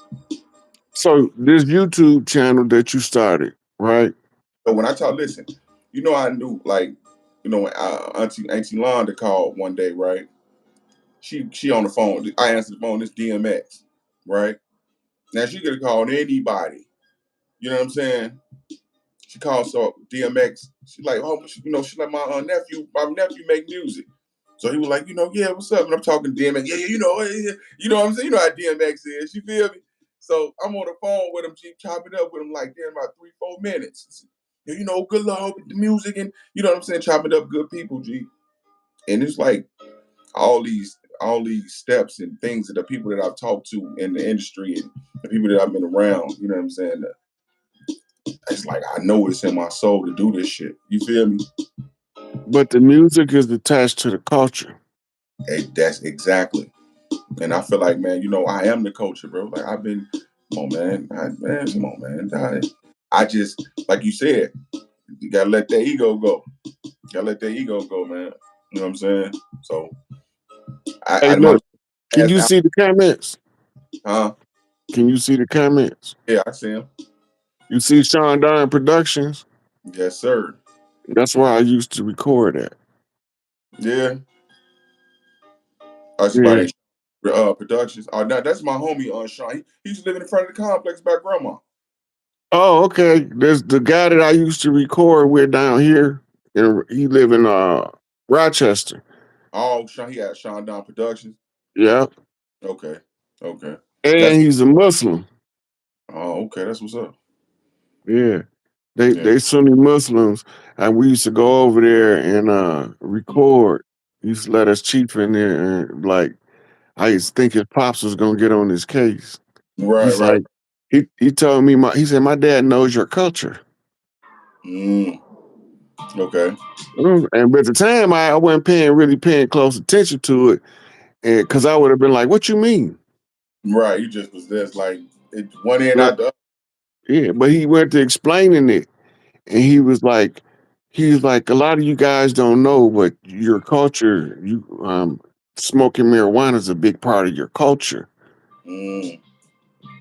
So this YouTube channel that you started, right? So when I talk, listen, I knew like, when Auntie Londa called one day, right? She on the phone. I answered the phone. It's DMX, right? Now she could have called anybody. You know what I'm saying? She called so DMX. She like, oh, she like my nephew. My nephew make music. So he was like, yeah, what's up? And I'm talking to DMX. Yeah, you know what I'm saying. You know how DMX is. You feel me? So I'm on the phone with him. She chopping up with him like damn about 3-4 minutes. Good luck with the music and you know what I'm saying, chopping up good people, G. And it's like all these steps and things that the people that I've talked to in the industry and the people that I've been around, you know what I'm saying? It's like I know it's in my soul to do this shit. You feel me? But the music is attached to the culture. Hey, that's exactly. And I feel like, man, I am the culture, bro. Like I've been, come on, man. Come on, man. I just, like you said, you gotta let that ego go. Gotta let that ego go, man. You know what I'm saying? So Hey, I my look, can last you album, see the comments? huh? Can you see the comments? Yeah, I see him. You see Sean Don Productions? Yes, sir. That's where I used to record at. Yeah. I see Yeah. about productions. Oh, no, that's my homie, Sean. He used to live in front of the complex by grandma. Oh, okay. There's the guy that I used to record with down here, and he live in Rochester. Oh, Sean, he had Sean Don Productions. Yeah, Okay, okay. That's and he's a Muslim. okay. That's what's up. Yeah, Yeah. they Sunni Muslims, and we used to go over there and record. He used to let us chief in there, and like I used to think his pops was gonna get on his case. Right, He's right. like, he told me he said my dad knows your culture. Mm, okay. And at the time, I wasn't really paying close attention to it, and because I would have been like, "What you mean?" Right. You just was just like it, one end But out the other. yeah, but he went to explaining it, and he was like, a lot of you guys don't know, but your culture, you smoking marijuana is a big part of your culture. Mm,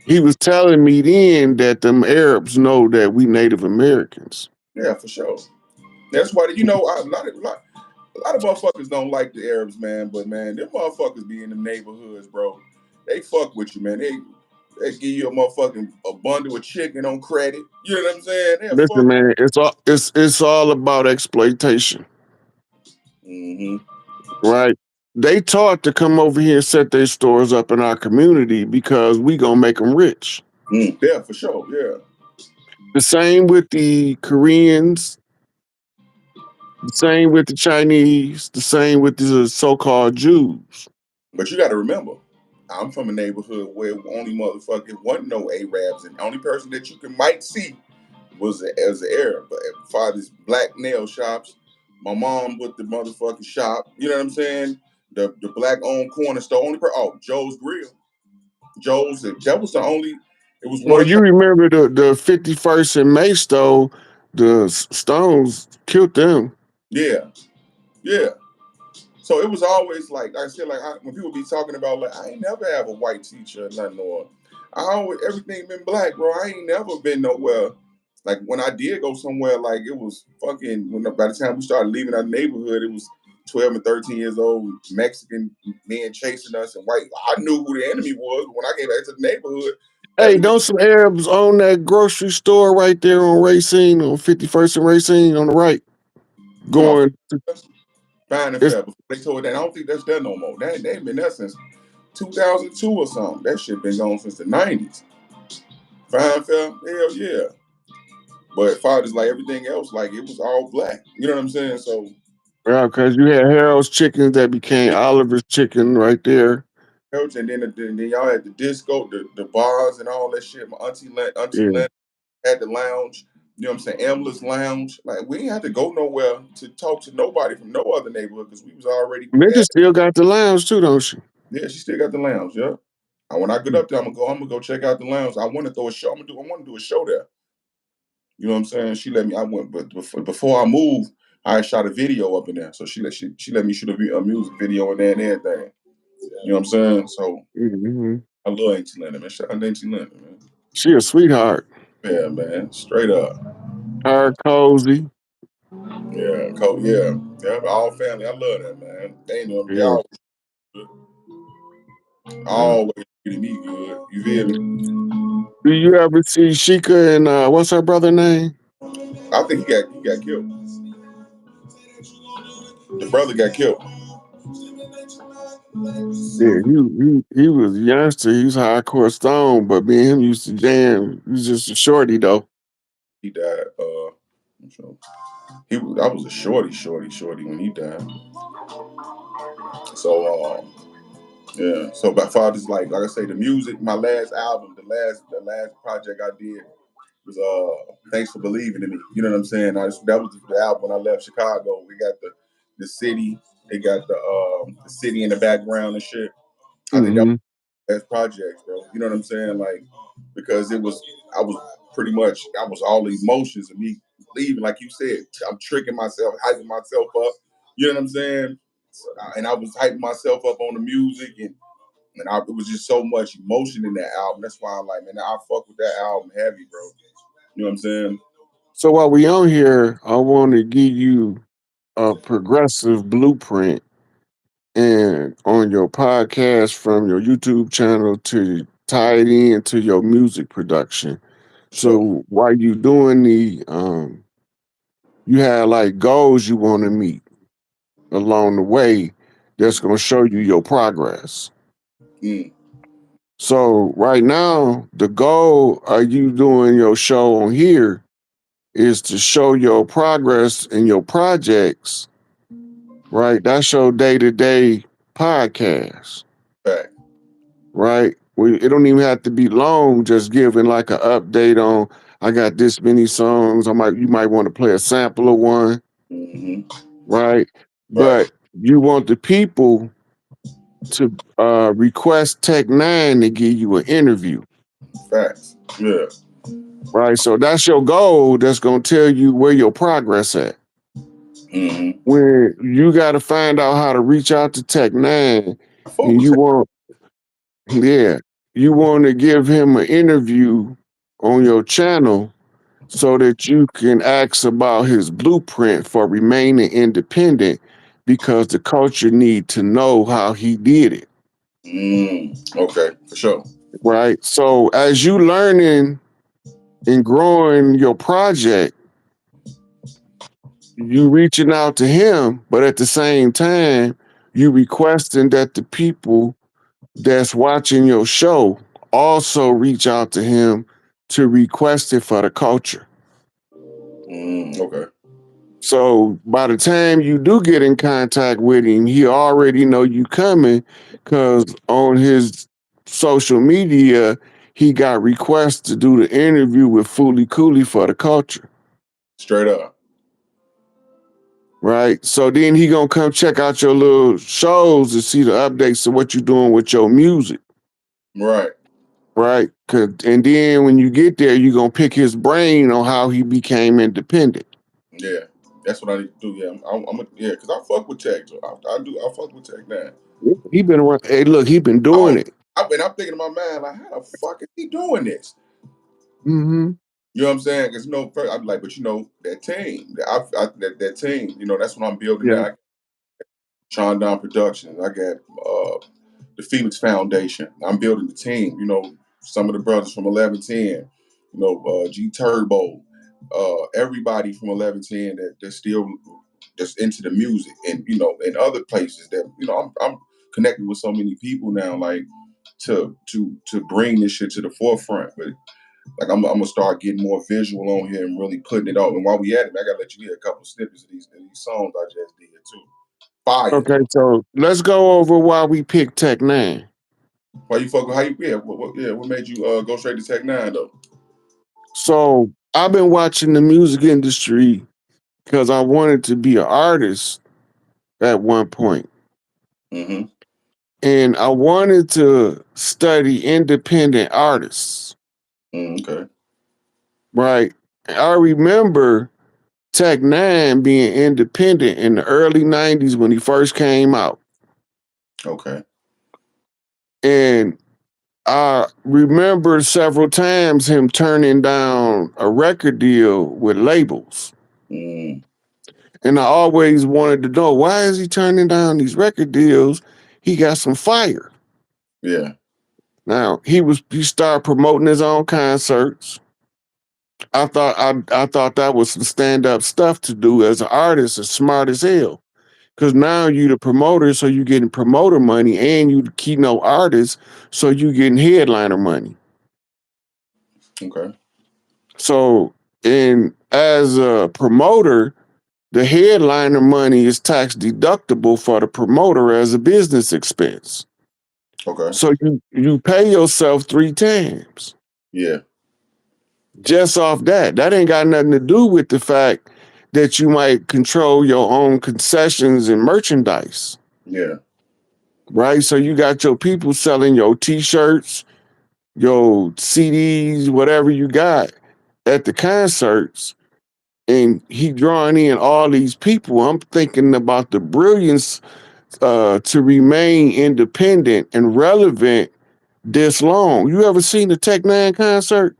He was telling me then that them Arabs know that we Native Americans. yeah, for sure. That's why a lot of motherfuckers don't like the Arabs, man. But man, them motherfuckers be in the neighborhoods, bro. They fuck with you, man. They give you a motherfucking a bundle of chicken on credit. You know what I'm saying? They Listen, fuck. man, it's all about exploitation, Mm-hmm. right? They taught to come over here and set their stores up in our community because we gonna make them rich. Yeah, for sure. Yeah. The same with the Koreans, the same with the Chinese, the same with the so-called Jews. But you got to remember, I'm from a neighborhood where only motherfucking wasn't no Arabs, and the only person that you can might see as an Arab. But father's black nail shops, my mom with the motherfucking shop. You know what I'm saying? The black owned corner store. Joe's Grill. Joe's. That was the only. It was Well, one you shop. remember the 51st and Mace though, the Stones killed them. Yeah, yeah. So it was always like I said, when people be talking about like I ain't never have a white teacher or nothing, or I always everything been black, bro. I ain't never been nowhere. Like when I did go somewhere, like it was fucking. By the time we started leaving our neighborhood, it was 12 and 13 years old, Mexican men chasing us, and white. I knew who the enemy was when I came back to the neighborhood. Hey, Everything. don't some Arabs own that grocery store right there on Racine, on 51st and Racine on the right? Come on, Going to, fine and it's fair. Before they told that, I don't think that's there no more. They've been there since 2002 or something. That shit been going since the 90s. Fine, fair, hell yeah. But as far as like everything else, like it was all black. You know what I'm saying? So yeah, because you had Harold's chickens that became Oliver's chicken right there. coach, and then y'all had the disco, the bars and all that shit. My auntie Yeah. Len had the lounge. You know what I'm saying? Emla's Lounge. Like we ain't had to go nowhere to talk to nobody from no other neighborhood because we Minja had still got the lounge too, don't she? yeah, she still got the lounge, yeah. And when I get up there, I'm gonna go check out the lounge. I want to throw a show. I want to do a show there. You know what I'm saying? She let me. I went, but before I moved, I shot a video up in there. So she let me shoot a music video in there and everything. You know what I'm saying? So Mm-hmm. I love Auntie Linda, man. Shout out to Auntie Linda, man. She a sweetheart. Yeah, man. Straight up. Her cozy. Yeah, yeah. All family. I love that, man. They Yeah. Yeah. always treated me good. You feel me? Do you ever see Sheikah and what's her brother name? I think he got killed. The brother got killed. Yeah, he was a youngster. He was hardcore stone, but me and him used to jam. He was just a shorty though. He died. So I was a shorty when he died. So yeah. So by far, just like I say, the music. My last album, the last project I did was "Thanks for Believing in Me." You know what I'm saying? That was the album when I left Chicago. We got the city. They got the city in the background and shit. I think that Mm-hmm. was projects, bro. You know what I'm saying? Like because I was I was all the emotions of me leaving. Like you said, I'm tricking myself, hyping myself up. You know what I'm saying? And I was hyping myself up on the music it was just so much emotion in that album. That's why I'm like, man, I fuck with that album heavy, bro. You know what I'm saying? So while we on here, I want to give you a progressive blueprint and on your podcast from your YouTube channel to tie it into your music production. So, So while you doing you have like goals you want to meet along the way that's going to show you your progress. mm, So right now, the goal of you doing your show on here is to show your progress in your projects, right? That's your day-to-day podcast, fact. right? It don't even have to be long, just giving like an update on I got this many songs. You might want to play a sample of one, Hmm. right? Right. But you want the people to request Tech Nine to give you an interview, Facts. Yeah. right? So that's your goal. That's gonna tell you where your progress at. Hmm. When you got to find out how to reach out to Tech Nine, I fuck and with Tech. yeah, you want to give him an interview on your channel so that you can ask about his blueprint for remaining independent, because the culture need to know how he did it, Okay, for sure. right? So as you learning and growing your project, you reaching out to him, but at the same time, you requesting that the people that's watching your show also reach out to him to request it for the culture. Okay. So by the time you do get in contact with him, he already know you coming, because on his social media, he got requests to do the interview with FulyKuly for the culture. Straight up. Right. So then he gonna come check out your little shows to see the updates of what you're doing with your music. Right. Right. And then when you get there, you're gonna pick his brain on how he became independent. Yeah. That's what I need to do. Yeah. Yeah, because I fuck with Tech. So I do. I fuck with Tech now. He been around. Hey, look, he been I doing don't. it. I'm thinking in my mind, like, how the fuck is he doing this? Mm-hmm. You know what I'm saying? Because first I'm like, but that team, that team, that's what I'm building Yeah. now. Sean Down Productions. I got the Phoenix Foundation. I'm building the team. Some of the brothers from 1110. G Turbo. Everybody from 1110 that's still just into the music, and in other places that I'm connected with so many people now, like to bring this shit to the forefront. But like I'm gonna start getting more visual on here and really putting it out. And while we at it, I gotta let you hear a couple snippets of these songs I just did too. Fire Okay, though. so let's go over why we picked Tech Nine. Why you fuck with how you yeah? What made you go straight to Tech Nine though? So I've been watching the music industry because I wanted to be an artist at one point. Mm-hmm. And I wanted to study independent artists, Okay. right? I remember Tech Nine being independent in the early 90s when he first came out. Okay. And I remember several times him turning down a record deal with labels. Mm, And I always wanted to know, why is he turning down these record deals? He got some fire. yeah. Now he started promoting his own concerts. I thought that was some stand-up stuff to do as an artist, as smart as hell. Cause now you the promoter, so you getting promoter money, and you the keynote artist, so you getting headliner money. Okay. So, and as a promoter, the headliner money is tax deductible for the promoter as a business expense. Okay. So you pay yourself 3 times Yeah. just off that. That ain't got nothing to do with the fact that you might control your own concessions and merchandise, Yeah. right? So you got your people selling your t-shirts, your CDs, whatever you got at the concerts, and he drawing in all these people. I'm thinking about the brilliance to remain independent and relevant this long. You ever seen the Tech Nine concert?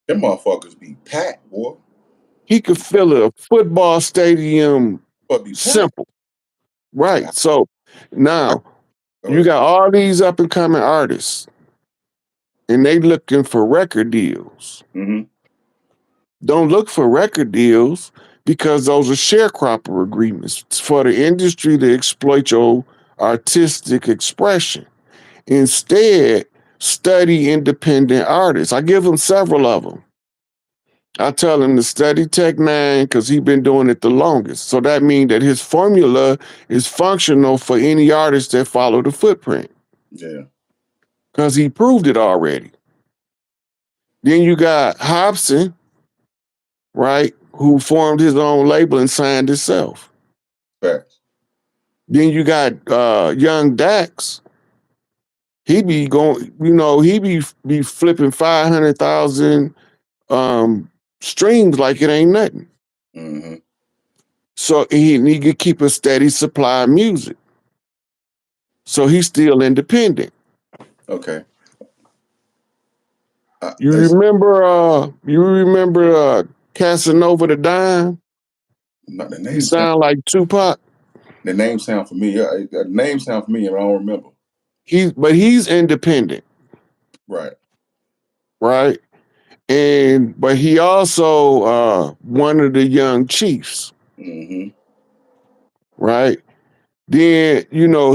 Them motherfuckers be packed, boy. He could fill a football stadium But be packed. simple. Right. So I, now go you ahead. got all these up and coming artists, and they looking for record deals. Mm-hmm. don't look for record deals because those are sharecropper agreements. It's for the industry to exploit your artistic expression. Instead, study independent artists. I give them several of them. I tell him to study Tech Nine because he's been doing it the longest. So that means that his formula is functional for any artist that follow the footprint. Yeah. Because he proved it already. Then you got Hobson, right, who formed his own label and signed himself. Facts. Then you got Young Dax. He be going, he be flipping 500,000 streams like it ain't nothing. Mm-hmm. So he could keep a steady supply of music. So he's still independent. Okay. You It's remember Casanova the Dime? not the He name sound. sound like Tupac. The name sound familiar. The name sound familiar, but I don't remember. But he's independent, Right. right? But he also one of the young chiefs, Mm-hmm. right? Then,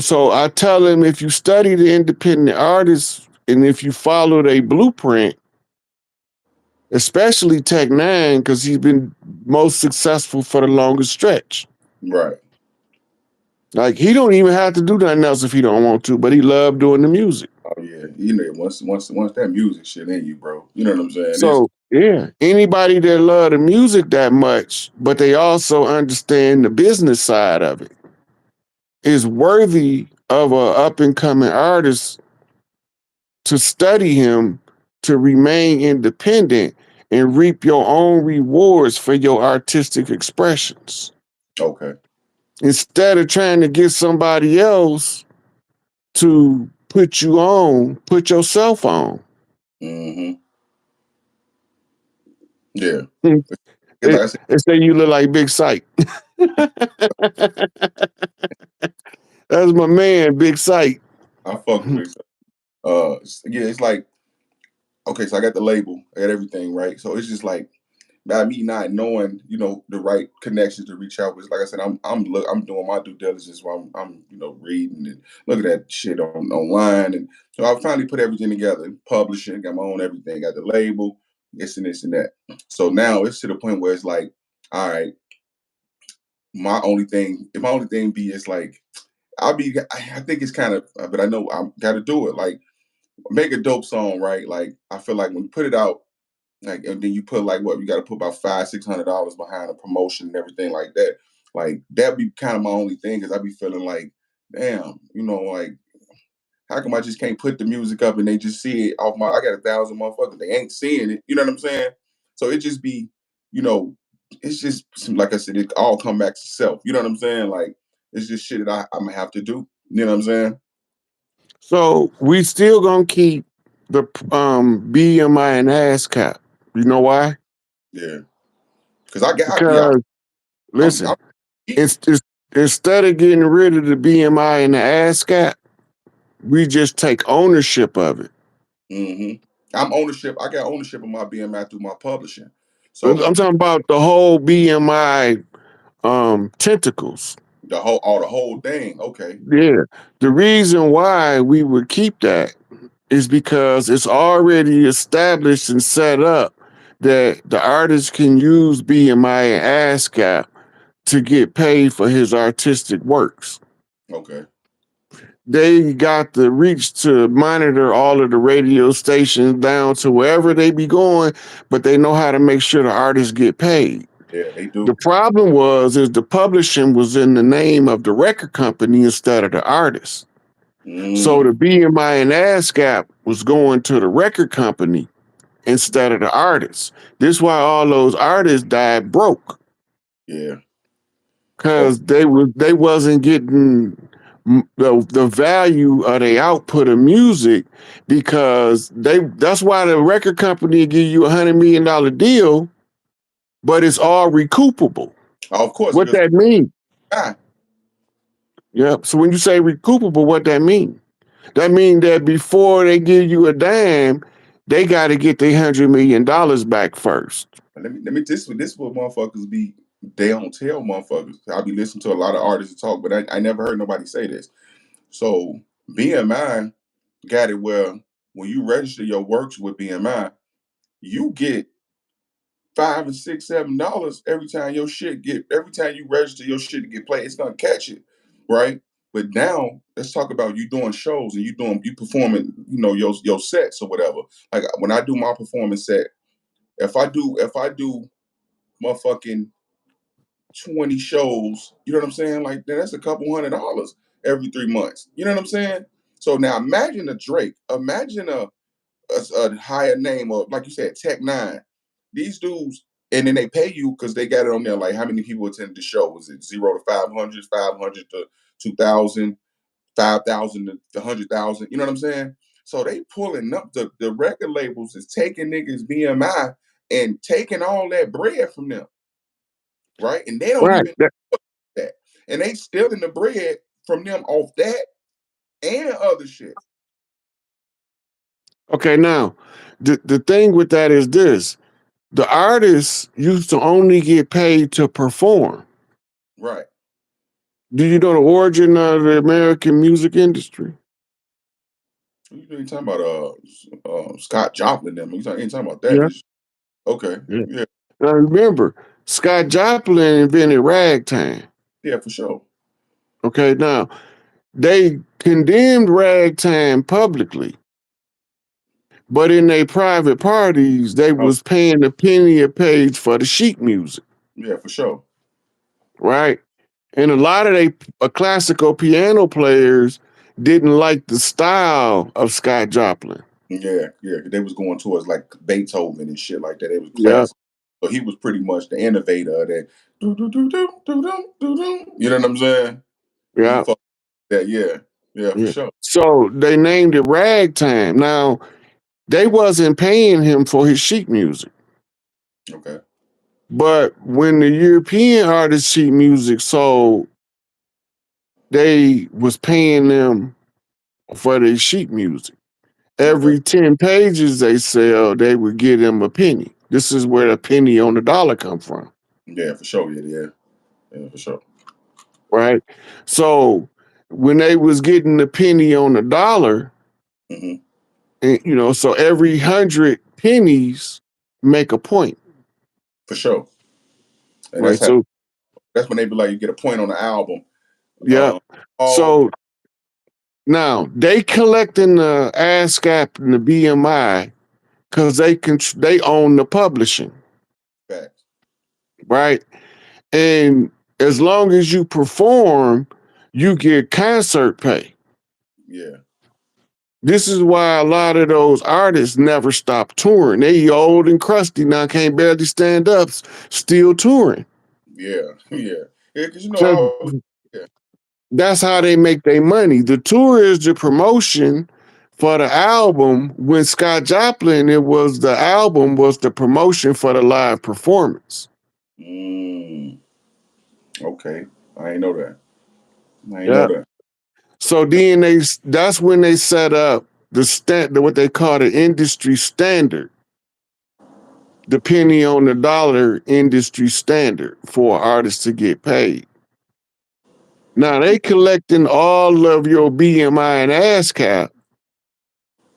so I tell him if you study the independent artists and if you follow their blueprint, especially Tech Nine, because he's been most successful for the longest stretch. Right. Like he don't even have to do nothing else if he don't want to, but he loved doing the music. Oh yeah. Once that music shit in you, bro. You know what I'm saying? So yeah, anybody that love the music that much, but they also understand the business side of it, is worthy of a up and coming artist to study him, to remain independent and reap your own rewards for your artistic expressions. Okay. Instead of trying to get somebody else to put you on, put yourself on. Mm-hmm. Yeah. They, It's like I said, they say you look like Big Sight. That's my man, Big Sight. I fuck with it. Yeah, it's like, okay, so I got the label, I got everything, right? So it's just like by me not knowing, the right connections to reach out with. Like I said, I'm doing my due diligence while I'm reading and looking at shit online, and so I finally put everything together, publishing, got my own everything, got the label, this and that. So now it's to the point where it's like, all right, if my only thing be is like, I think it's kind of, but I know I got to do it. Like make a dope song, right? Like I feel like when you put it out, like, and then you put like what you got to put about $500-600 behind a promotion and everything like that. Like that be kind of my only thing because I be feeling like, damn, like how come I just can't put the music up and they just see it off my? I got 1,000 motherfuckers, they ain't seeing it. You know what I'm saying? So it just be, you know, it's just like I said, it all come back to self. You know what I'm saying? Like it's just shit that I'm gonna have to do. You know what I'm saying? So we still gonna keep the BMI and ASCAP. You know why? Yeah, because I got, yeah, Because I'm listen, it's instead of getting rid of the BMI and the ASCAP, we just take ownership of it. Mm-hmm. I'm ownership. I got ownership of my BMI through my publishing. So I'm talking about the whole BMI tentacles. the whole thing. Okay. Yeah. The reason why we would keep that is because it's already established and set up that the artist can use BMI and ASCAP to get paid for his artistic works. Okay. They got the reach to monitor all of the radio stations down to wherever they be going, but they know how to make sure the artists get paid. Yeah, they The do. problem is the publishing was in the name of the record company instead of the artist. So Mm-hmm. the BMI and ASCAP was going to the record company instead of the artists. This is why all those artists died broke. Yeah. Okay. Because they wasn't getting the value of the output of music because that's why the record company give you $100 million deal, but it's all recoupable. Of course, What because that mean? ah, Yep. So when you say recoupable, what that mean? That mean that before they give you a dime, they got to get their $100 million back first. let me this what motherfuckers be. They don't tell motherfuckers. I be listening to a lot of artists talk, but I never heard nobody say this. So BMI got it where when you register your works with BMI, you get $5 and $6, $7 every time you register your shit to get played, it's gonna catch it, right? But now let's talk about you doing shows and you performing, your sets or whatever. Like when I do my performance set, if I do motherfucking 20 shows, you know what I'm saying? Like that's a couple $100 every 3 months. You know what I'm saying? So now imagine a Drake, imagine a higher name of, like you said, Tech Nine. These dudes, and then they pay you because they got it on there. Like how many people attended the show? Was it 0 to 500, 500 to 2,000, 5,000 to 100,000? You know what I'm saying? So they pulling up the record labels is taking niggas BMI and taking all that bread from them, right? And they don't Right. even that, and they stealing the bread from them off that and other shit. Okay, now the thing with that is this: the artists used to only get paid to perform. Right. Do you know the origin of the American music industry? You ain't talking about Scott Joplin them. You ain't talking about that. Yeah. Okay. Yeah. Yeah. Now remember, Scott Joplin invented ragtime. Yeah, for sure. Okay, now they condemned ragtime publicly, but in their private parties, they Oh, was paying a penny a page for the sheet music, yeah, for sure. right? And a lot of they classical piano players didn't like the style of Scott Joplin. Yeah, yeah. They was going towards like Beethoven and shit like that. It was Yeah, classic. So he was pretty much the innovator of that. Do, do, do, do, do, do, do, do. You know what I'm saying? He yeah, fucked that. Yeah, yeah, for yeah. sure. So they named it ragtime. Now they wasn't paying him for his sheet music, Okay. but when the European artist sheet music sold, they was paying them for their sheet music. Okay. Every 10 pages they sell, they would give them a penny. This is where the penny on the dollar come from, Yeah, for sure. Yeah, yeah, yeah, for sure. right? So when they was getting the penny on the dollar, Hmm. so every 100 pennies make a point, For sure. And right? So that's when they be like, you get a point on the album. yeah. All So now they collecting the ASCAP and the BMI because they own the publishing, facts. right? And as long as you perform, you get concert pay. Yeah. This is why a lot of those artists never stop touring. They old and crusty now, can't barely stand up, still touring. Yeah. Yeah. Yeah. Because So yeah. that's how they make their money. The tour is the promotion for the album. When Scott Joplin, the album was the promotion for the live performance. Mm, okay. I ain't know that. I ain't know Yeah. that. So then that's when they set up what they call the industry standard, the penny on the dollar industry standard for artists to get paid. Now they collecting all of your BMI and ASCAP,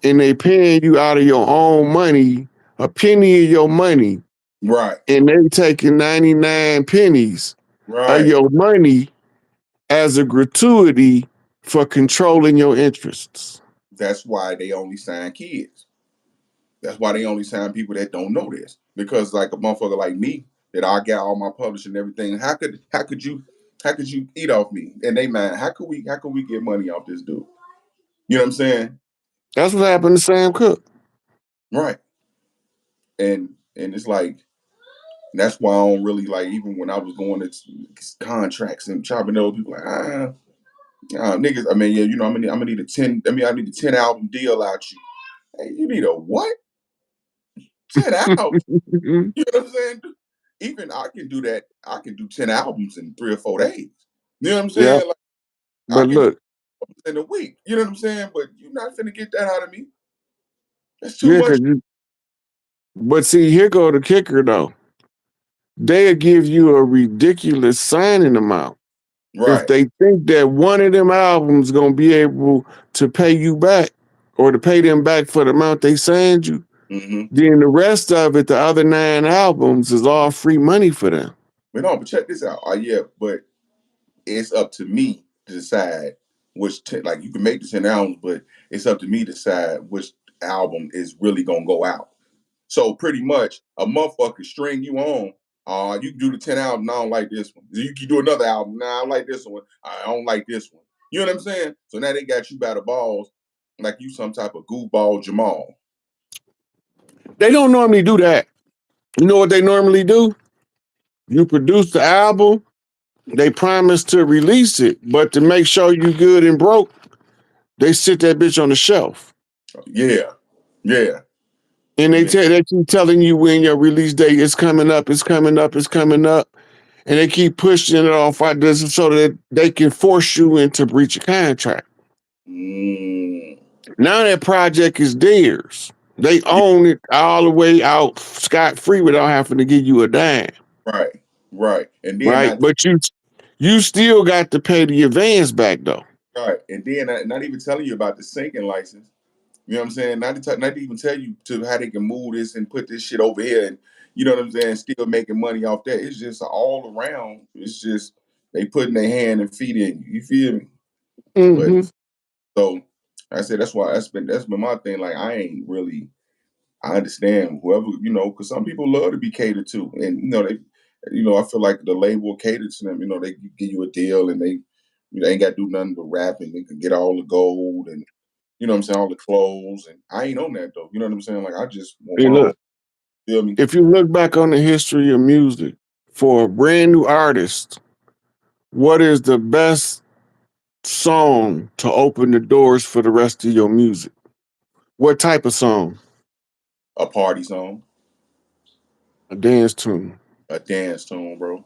and they paying you out of your own money, a penny of your money, Right. and they taking 99 pennies of Right. your money as a gratuity for controlling your interests. That's why they only sign kids. That's why they only sign people that don't know this. Because like a motherfucker like me, that I got all my publishing and everything, how could you eat off me? And they man, how could we get money off this dude? You know what I'm saying? That's what happened to Sam Cooke. Right. And it's like that's why I don't really like, even when I was going to contracts and chopping those people like niggas. I mean, yeah, I'm gonna need a 10. I mean, I need a 10 album deal out you. Hey, you need a what? 10 albums? You know what I'm saying? Even I can do that. I can do 10 albums in 3 or 4 days. You know what I'm Yeah, saying? Like I but can do look, it in a week. You know what I'm saying? But you're not finna get that out of me. That's too yeah, much. but see, here go the kicker though. they'll give you a ridiculous signing amount. If Right. they think that one of them albums gonna be able to pay you back or to pay them back for the amount they signed you, Mm-hmm. then the rest of it, the other 9 albums, is all free money for them. But check this out. Yeah, but it's up to me to decide like you can make the 10 albums, but it's up to me to decide which album is really gonna go out. So pretty much a motherfucker string you on. You can do the 10 albums. I don't like this one. You can do another album. Nah, I don't like this one. I don't like this one. You know what I'm saying? So now they got you by the balls like you some type of goofball Jamal. They don't normally do that. You know what they normally do? You produce the album, they promise to release it, but to make sure you good and broke, they sit that bitch on the shelf. Yeah. Yeah. And And then, they keep telling you when your release date is coming up, it's coming up, it's coming up. And they keep pushing it off like this so that they can force you into breach of contract. mm, Now that project is theirs. They own it all the way out scot-free without having to give you a dime. right. Right. And then Right? not But you still got to pay the advance back though. right. And then not even telling you about the sinking license. You know what I'm saying? Not to even tell you to how they can move this and put this shit over here, and you know what I'm saying, still making money off that. It's just all around. It's just they putting their hand and feet in you. You feel me? But Mm-hmm. so I said that's why that's been my thing. Like I ain't really I understand whoever because some people love to be catered to, and I feel like the label catered to them. They give you a deal, and they ain't got to do nothing but rap, and they can get all the gold and what I'm saying, all the clothes, and I ain't on that though. You know what I'm saying? Like I just want Hey, my own. look, Feel me? if you look back on the history of music, for a brand new artist, what is the best song to open the doors for the rest of your music? What type of song? A party song, A dance tune. a dance tune, bro.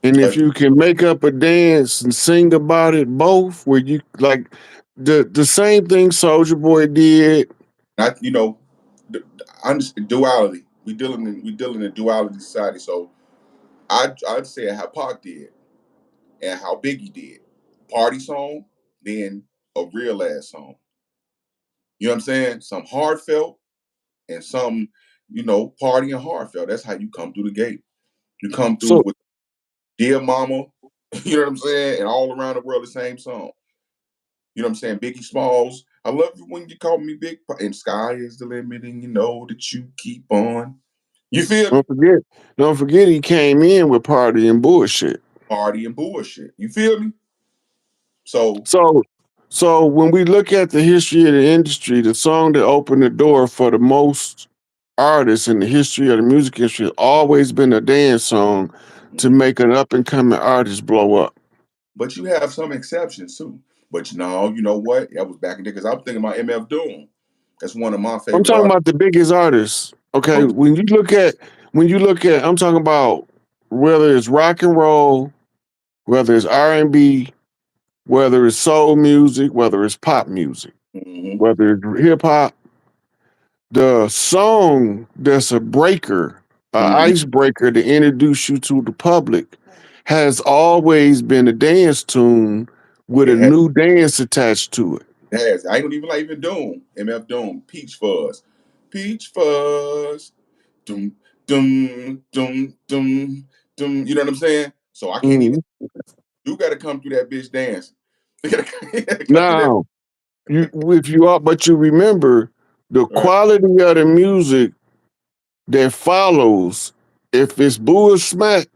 And A, if you can make up a dance and sing about it both, where you like the same thing Soldier Boy did. not duality. We dealing in duality society. So I'd say how Pac did and how Biggie did. Party song, then a real ass song. You know what I'm saying? Some heartfelt and some party and heartfelt. That's how you come through the gate. You come through So with Dear Mama. You know what I'm saying? And all around the world, the same song. You know what I'm saying? Biggie Smalls. I love it when you call me Big. And sky is the limit, and you know that you keep on. You feel me? don't forget, don't forget he came in with party and bullshit. Party and bullshit. You feel me? So, So so when we look at the history of the industry, the song that opened the door for the most artists in the history of the music industry has always been a dance song to mhm. make an up and coming artist blow up. But you have some exceptions too. But you know what? That was back in there because I'm thinking about MF Doom. That's one of my I'm favorite talking artists. about the biggest artists. Okay, Okay. when you look at, I'm talking about whether it's rock and roll, whether it's R&B, whether it's soul music, whether it's pop music, Mm-hmm. whether it's hip hop, the song that's a breaker, an Mm-hmm. icebreaker to introduce you to the public, has always been a dance tune with a It has. new dance attached to it. It has. I ain't even like even Doom. MF Doom. Peach Fuzz. Peach Fuzz. Doom, doom, doom, doom, doom. You know what I'm saying? So I can't even. Mhm. You got to come through that bitch dancing. You got to come through that. Now, if you are, but you remember the Right. quality of the music that follows. If it's bull smack,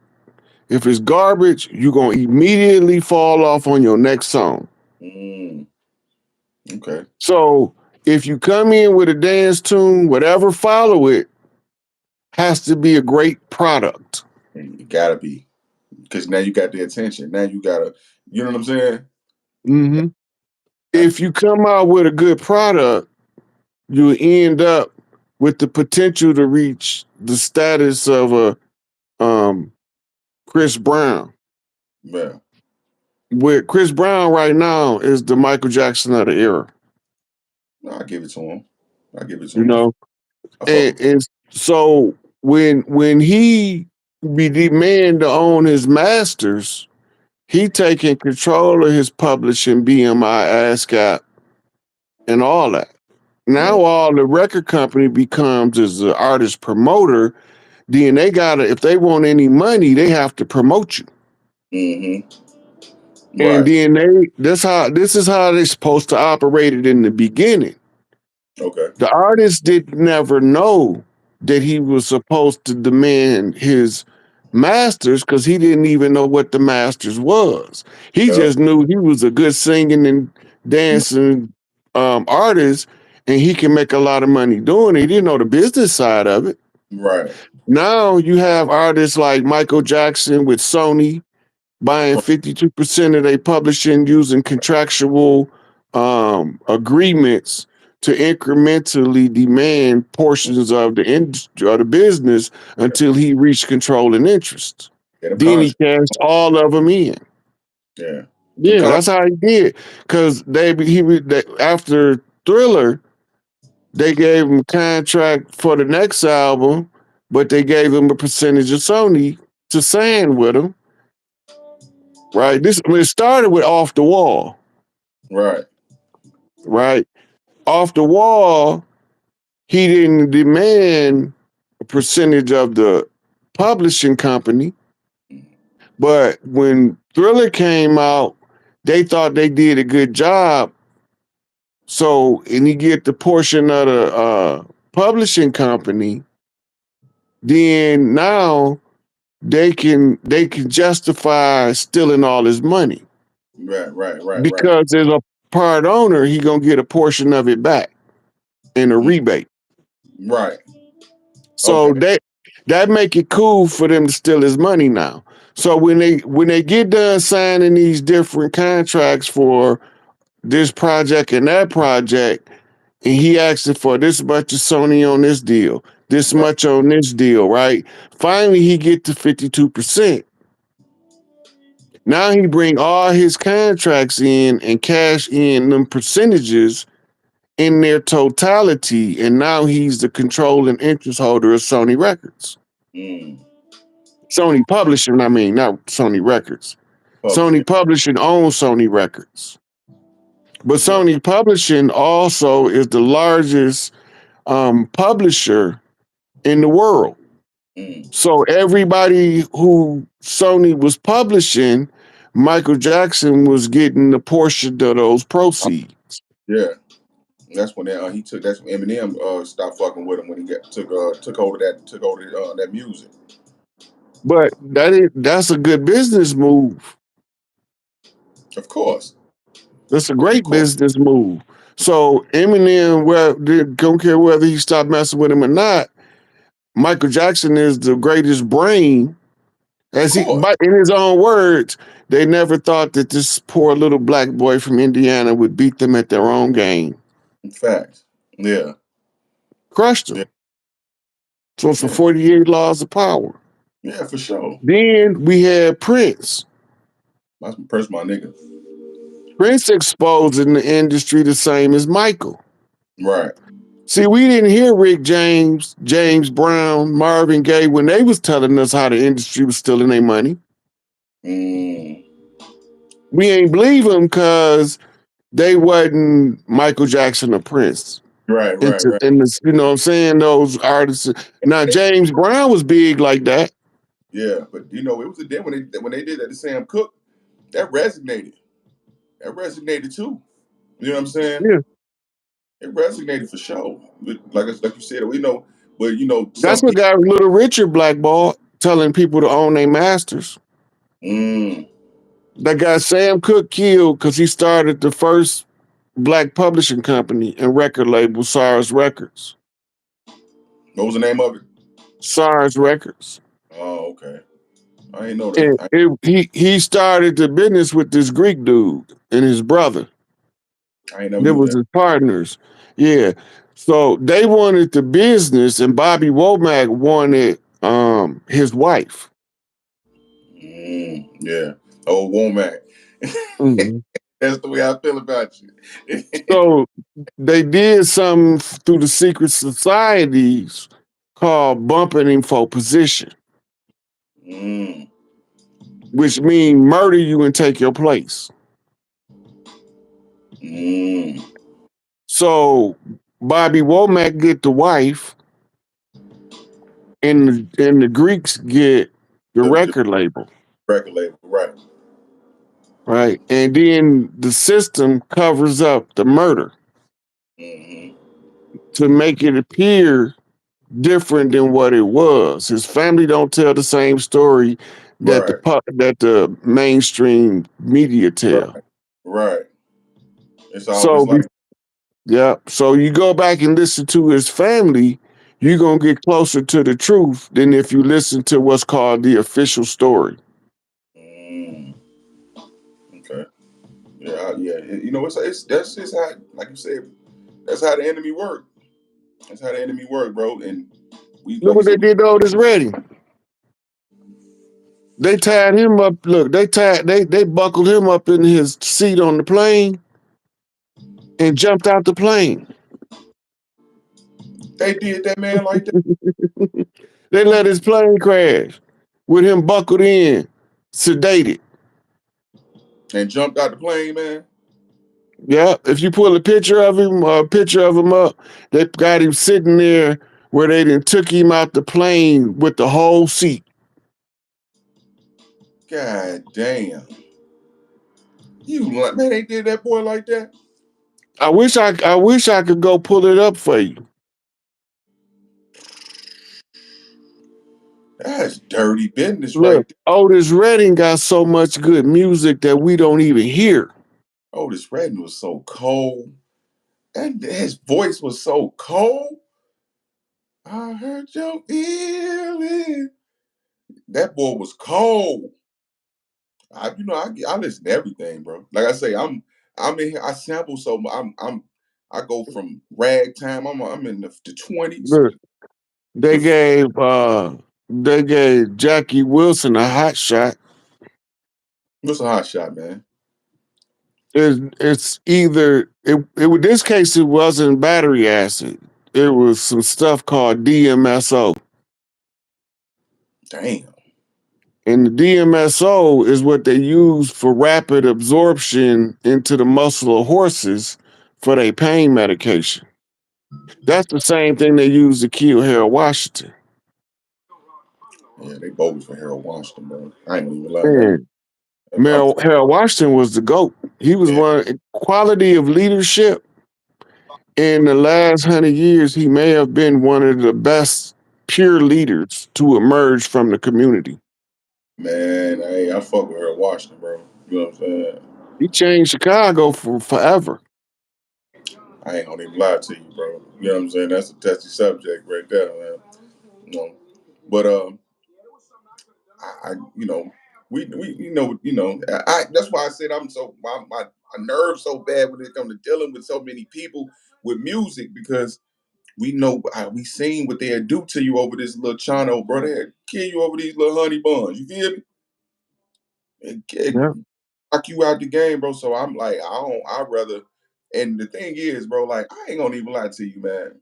if it's garbage, you're gonna immediately fall off on your next song. Mm, okay. So if you come in with a dance tune, whatever follow it has to be a great product. And you gotta be because now you got the attention. Now you gotta. You know what I'm saying? Mm-hmm. That's If you come out with a good product, you end up with the potential to reach the status of a Chris Brown. yeah. With Chris Brown right now is the Michael Jackson of the era, No, I give it to him. I give it to you him. know. I fuck And, with. and so when he be demand to own his masters, he taking control of his publishing, BMI, ASCAP, and all that. Yeah. Now all the record company becomes is an artist promoter. Then they gotta, if they want any money, they have to promote you. And Right. then this is how they're supposed to operate it in the beginning. Okay. The artist did never know that he was supposed to demand his masters because he didn't even know what the masters was. He Yeah. just knew he was a good singing and dancing artist, and he can make a lot of money doing it. He didn't know the business side of it. Right. Now you have artists like Michael Jackson with Sony buying 52% of their publishing using contractual agreements to incrementally demand portions of the industry or the business until he reached controlling interest. Yeah. Them Then he contracts. cashed all of them in. Yeah. Them Yeah, that's how he did. Because after Thriller, they gave him a contract for the next album, but they gave him a percentage of Sony to sign with him. Right. It started with Off the Wall. Right. Right. Off the Wall, he didn't demand a percentage of the publishing company. But when Thriller came out, they thought they did a good job. So, and he get the portion of the publishing company, then now they can justify stealing all his money. Right. Right. Right. Right. Because as a part owner, he gonna get a portion of it back in a rebate. Right. So Okay. that make it cool for them to steal his money now. So when they get done signing these different contracts for this project and that project, and he asking for this much of Sony on this deal, this Right. much on this deal, right? Finally, he get to 52%. Now he bring all his contracts in and cash in them percentages in their totality, and now he's the controlling interest holder of Sony Records. Mm. Sony Publishing, I mean, not Sony Records. Publishing. Sony Publishing owns Sony Records. But Yeah. Sony Publishing also is the largest publisher in the world. Mm. So everybody who Sony was publishing, Michael Jackson was getting a portion of those proceeds. Yeah. That's when he took. That's when Eminem stopped fucking with him when he took hold of that music. But that's a good business move. Of course. That's a Of great course. business move. So Eminem, well, don't care whether he stopped messing with him or not. Michael Jackson is the greatest brain. Of As he, course. but in his own words, they never thought that this poor little black boy from Indiana would beat them at their own game. In fact. Yeah. Crushed Yeah. them. So it's the Yeah. 48 laws of power. Yeah. For sure. Then we had Prince. That's Prince, my nigga. Prince exposed in the industry the same as Michael. Right. See, we didn't hear Rick James, James Brown, Marvin Gaye when they was telling us how the industry was stealing their money. Mm. We ain't believe them because they wasn't Michael Jackson or Prince. Right. Right. Right. In this, you know what I'm saying? Those artists. Now James Brown was big like that. Yeah, but it was a then when they did that to Sam Cooke, that resonated. That resonated too. You know what I'm saying? Yeah. It resonated for sure. Like you said, we know, but That's some what people. got Little Richard blackballed, telling people to own their masters. Mm. That got Sam Cooke killed because he started the first black publishing company and record label, SARS Records. What was the name of it? SARS Records. Oh, okay. I ain't know And that. he started the business with this Greek dude and his brother. I ain't never There knew was that. his partners. Yeah. So they wanted the business, and Bobby Womack wanted his wife. Yeah. Oh, Womack. Mhm. That's the way I feel about you. So they did something through the secret societies called bumping him for position. which means murder you and take your place. So Bobby Womack get the wife, and the Greeks get the record label. Record label, right. Right. And then the system covers up the murder to make it appear different than what it was. His family don't tell the same story that the mainstream media tell. Right. It's always So like, yeah. So you go back and listen to his family, you're gonna get closer to the truth than if you listen to what's called the official story. okay. Yeah, yeah. You know, it's that's just how, like you said, that's how the enemy work. That's how the enemy work, bro. And we, Look like you what they said, did to Otis Redding. They tied him up. Look, they buckled him up in his seat on the plane and jumped out the plane. they did that man like that They let his plane crash with him buckled in, sedated. and jumped out the plane, man. Yeah, if you pull a picture of him up, they got him sitting there where they done took him out the plane with the whole seat. God damn. Man, they did that boy like that. I wish I could go pull it up for you. That's dirty business right Look, there. Otis Redding got so much good music that we don't even hear. Otis Redding was so cold. And his voice was so cold. I heard your feeling. That boy was cold. I listen to everything, bro. Like I say, I'm in here. I sample so I go from ragtime. I'm in the 20s. Look, they gave Jackie Wilson a hot shot. What's a hot shot, man? It's either in this case it wasn't battery acid. It was some stuff called DMSO. Damn. And the DMSO is what they use for rapid absorption into the muscle of horses for their pain medication. That's the same thing they use to kill Harold Washington. Yeah, they bogus for Harold Washington, bro. I ain't even lie. Man, Harold Washington was the GOAT. He was one quality of leadership. In the last 100 years, he may have been one of the best pure leaders to emerge from the community. Man, I fuck with Harold Washington, bro. You know what I'm saying? He changed Chicago for forever. I ain't gonna even lie to you, bro. You know what I'm saying? That's a touchy subject right there, man. You know, but you know, we that's why I said I'm so my nerves so bad when it comes to dealing with so many people with music because we know we seen what they'll do to you over this little channel, bro. They'll kill you over these little honey buns. You feel me? And knock you out the game, bro. So I'm like, I'd rather. And the thing is, bro, like I ain't gonna even lie to you, man.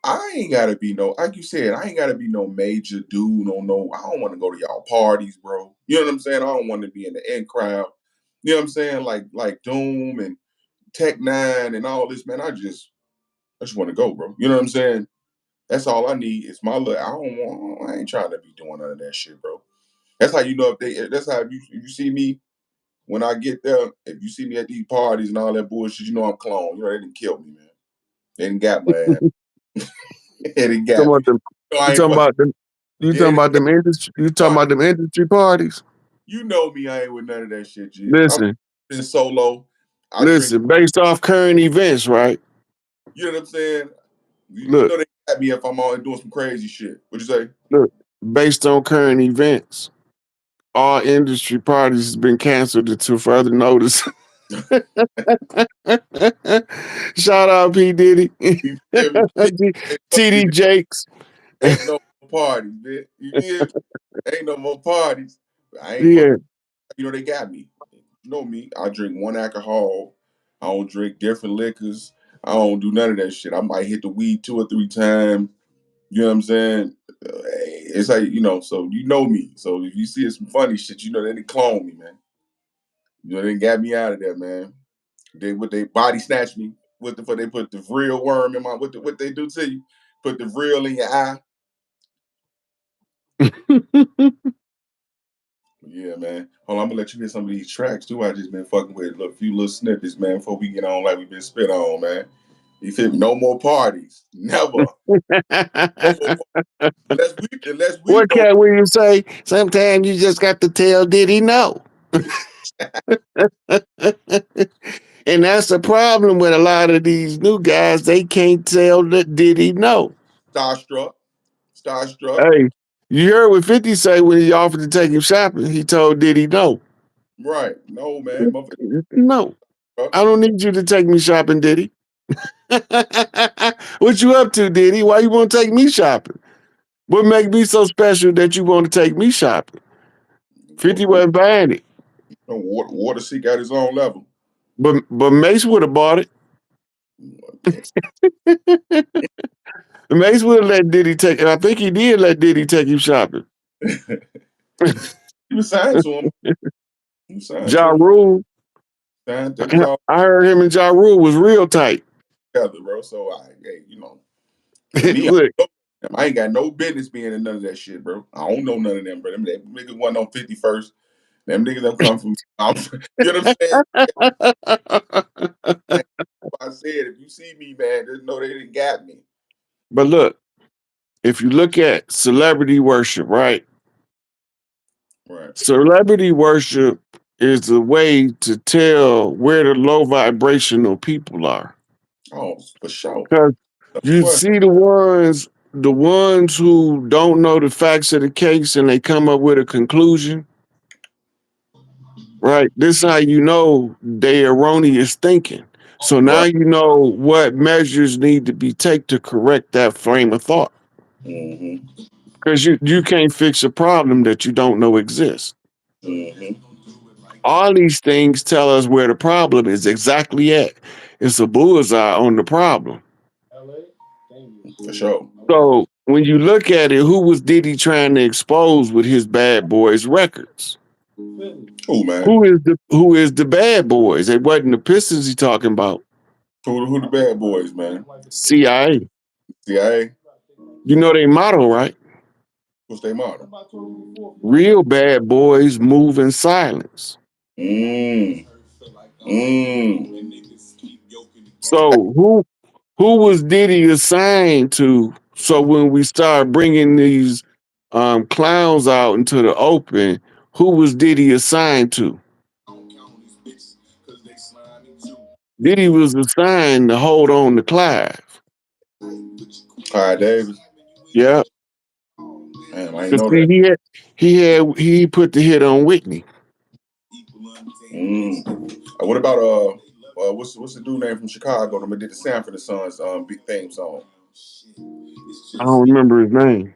I ain't gotta be no, like you said, I ain't gotta be no major dude. I don't want to go to y'all parties, bro. You know what I'm saying? I don't want to be in the in crowd. You know what I'm saying? Like Doom and Tech Nine and all this, man. I just want to go, bro. You know what I'm saying? That's all I need. Is my little. I ain't trying to be doing none of that shit, bro. That's how you know if they. That's how if you see me when I get there. If you see me at these parties and all that bullshit, you know I'm clone. You know they didn't kill me, man. They didn't got my ass. They didn't got me. You talking about them? You talking about them industry? You talking about them industry parties? You know me, I ain't with none of that shit, G. I'm Listen, in solo. I drink. listen. Based off current events, right? You know what I'm saying? You Look, know they got me if I'm out doing some crazy shit. What'd you say? look. Based on current events, all industry parties has been canceled until further notice. Shout out P Diddy, You feel me? TD Jakes. Ain't no more parties, man. You feel me? Ain't no more parties. I ain't fucking. Yeah, You know they got me. You know me. I drink one alcohol. I don't drink different liquors. I don't do none of that shit. I might hit the weed 2 or 3 times. You know what I'm saying? it's like, you know, so you know me. So if you see some funny shit, you know they didn't clone me, man. You know, they got me out of there, man. They body snatch me. What the fuck? They put the real worm in my what they do to you? Put the real in your eye. Yeah, man. Hold on, I'm gonna let you hear some of these tracks too. I just been fucking with a few little snippets, man, before we get on like we been spit on, man. You feel me? No more parties. Never. No more unless we What go. can we say? Sometimes you just got to tell Diddy no. And that's the problem with a lot of these new guys. They can't tell that Diddy no. Starstruck. Starstruck. Hey, you heard what 50 say when he offered to take him shopping. He told Diddy no. Right. No, man. No, Motherfucker. I don't need you to take me shopping, Diddy. What you up to, Diddy? Why you want to take me shopping? What make me so special that you want to take me shopping? 50 wasn't buying it. Water Seek at his own level. But Mace would have bought it. Mace would have let Diddy take it. I think he did let Diddy take him shopping. He was signed to him. He was signed to Ja him. Rule. They was all I heard him and Ja Rule was real tight. together, bro. So hey, you know, but me, Look, I ain't got no business being in none of that shit, bro. I don't know none of them, bro. Them niggas wasn't on 51st. Them niggas don't come from. You know what I'm saying? Like I said, if you see me, man, just know they didn't got me. but look, if you look at celebrity worship, right? Right. Celebrity worship is a way to tell where the low vibrational people are. Oh, for sure. Because you What? see the ones who don't know the facts of the case and they come up with a conclusion, right? This is how you know they erroneous thinking. So now Right. you know what measures need to be taken to correct that frame of thought. Mm-hmm. Because you can't fix a problem that you don't know exists. Mm-hmm. All these things tell us where the problem is exactly at. It's a bullseye on the problem. For sure. So when you look at it, who was Diddy trying to expose with his Bad Boys records? Who, man? Who is the Bad Boys? It wasn't the Pistons he talking about. Who the bad boys, man? CIA. CIA. You know their motto, right? What's their motto? Real bad boys move in silence. Mm. Mm. So who was Diddy assigned to? So when we start bringing these clowns out into the open, who was Diddy assigned to? Diddy was assigned to hold on to Clive. All right, Davis. Yeah, Damn, I ain't because know see, that. he put the hit on Whitney. Mm. What about what's the dude name from Chicago? That did the Sanford and Sons big theme song. I don't remember his name.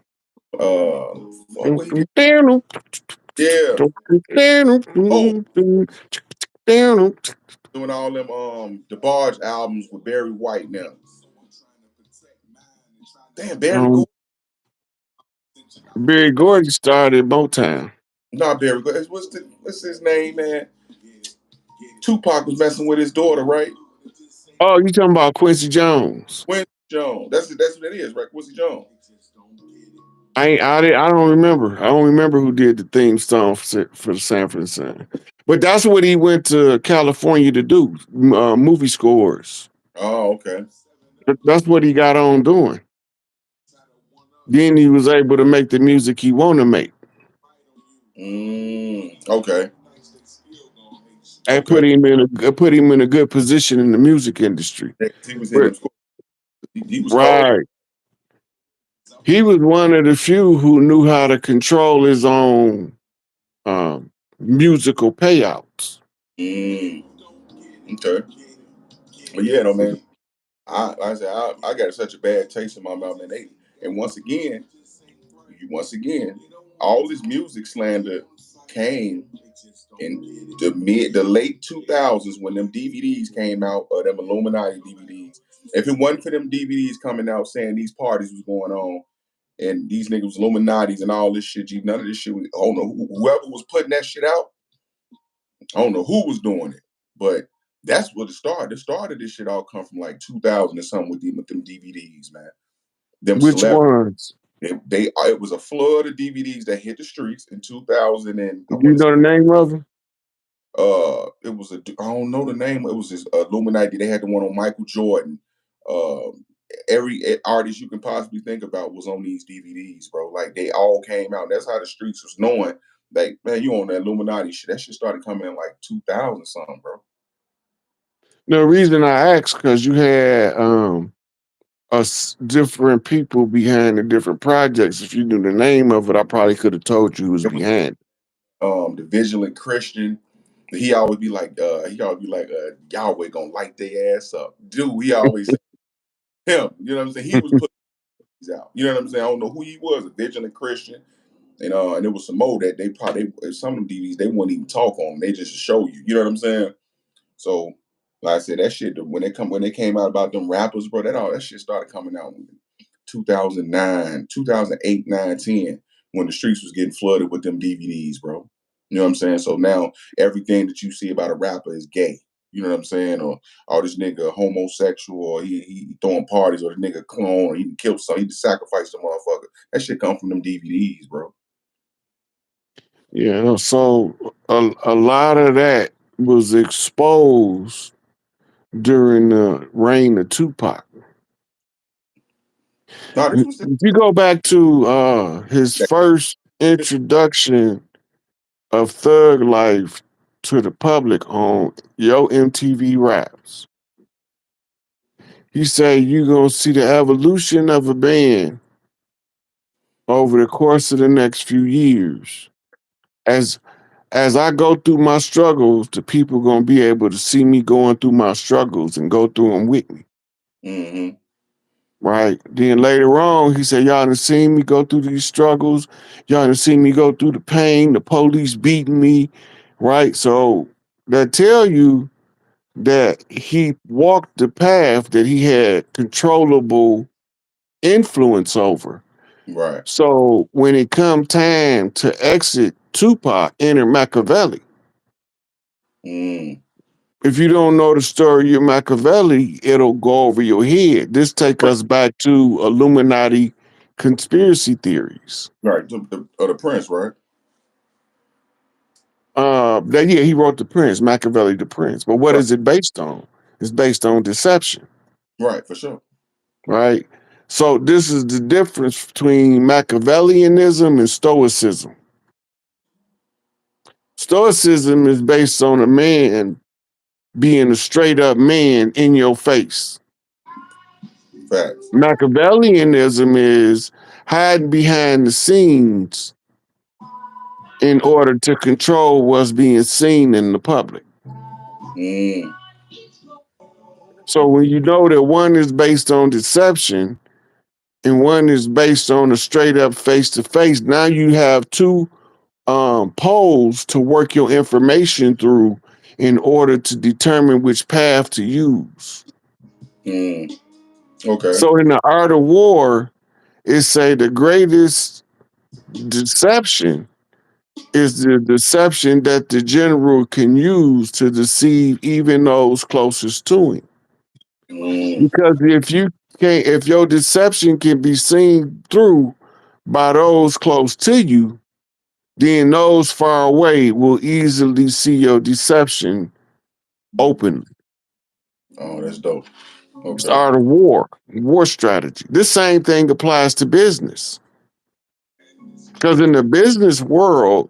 What he did? Yeah. Oh, doing all them the Barge albums with Barry White now. Damn, Barry Um, Gordy. Barry Gordy started Motown. Not Barry Gordy. What's his name, man? Tupac was messing with his daughter, right? Oh, you talking about Quincy Jones? Quincy Jones. That's what it is, right? Quincy Jones. I don't remember. I don't remember who did the theme song for the Sanford and Son. But that's what he went to California to do, movie scores. Oh, okay. That's what he got on doing. Then he was able to make the music he want to make Okay. and Okay. put him in a good position in the music industry. Yeah, 'cause he was in But, them schools. He was cold. right. He was one of the few who knew how to control his own musical payouts. Mm, okay. But yeah, no man. Like I said, I got such a bad taste in my mouth, man. And once again, all this music slander came in the late 2000s when them DVDs came out, or them Illuminati DVDs. If it wasn't for them DVDs coming out saying these parties was going on, and these niggas Illuminati's and all this shit. None of this shit. I don't know whoever was putting that shit out. I don't know who was doing it, but that's what it started. The start of this shit all come from like 2000 or something with them DVDs, man. Them Which celebrities. ones? It was a flood of DVDs that hit the streets in 2000, and I Do you want to know the name of them? it was I don't know the name. It was this Illuminati. They had the one on Michael Jordan. Uh, every artist you can possibly think about was on these DVDs, bro. Like they all came out. That's how the streets was knowing. Like, man, you on that Illuminati shit. That shit started coming in like 2000 something, bro. The reason I asked because you had different people behind the different projects. If you knew the name of it, I probably could have told you who was It was behind. the Vigilant Christian. He always be like, Yahweh gonna light their ass up. Dude, he always him. You know what I'm saying? He was putting these out. You know what I'm saying? I don't know who he was, a Vigilant Christian. And there was some more that they probably some of them DVDs they wouldn't even talk on. They just show you. You know what I'm saying? So, like I said, that shit when they came out about them rappers, bro, that shit started coming out in 2009, 2008, 9, 10, when the streets was getting flooded with them DVDs, bro. You know what I'm saying? So now everything that you see about a rapper is gay. You know what I'm saying? Or this nigga homosexual, or he throwing parties, or the nigga clone, or he killed something, he sacrificed a motherfucker. That shit come from them DVDs, bro. Yeah, so a lot of that was exposed during the reign of Tupac. No, this was If you go back to his first introduction of Thug Life to the public on Yo MTV Raps, he said you gonna see the evolution of a band over the course of the next few years. As I go through my struggles, the people gonna be able to see me going through my struggles and go through them with me. mm-hmm. Right. Then later on, he said, y'all done seen me go through these struggles. Y'all done seen me go through the pain, the police beating me. Right. So that tell you that he walked the path that he had controllable influence over. Right. So when it come time to exit Tupac, enter Machiavelli. Mm. If you don't know the story of Machiavelli, it'll go over your head. This take us back to Illuminati conspiracy theories. Right. The Prince, right? He wrote The Prince, Machiavelli the Prince. But what Right. is it based on? It's based on deception. Right, for sure. Right? So this is the difference between Machiavellianism and Stoicism. Stoicism is based on a man being a straight up man in your face. Facts. Machiavellianism is hiding behind the scenes in order to control what's being seen in the public. Mm. So when you know that one is based on deception and one is based on a straight up face to face, now you have two poles to work your information through in order to determine which path to use. Mm. Okay. So in the art of war, it say the greatest deception is the deception that the general can use to deceive even those closest to him. Mm. Because if your deception can be seen through by those close to you, then those far away will easily see your deception openly. Oh, that's dope. It's Okay. art of war strategy. This same thing applies to business. Because in the business world,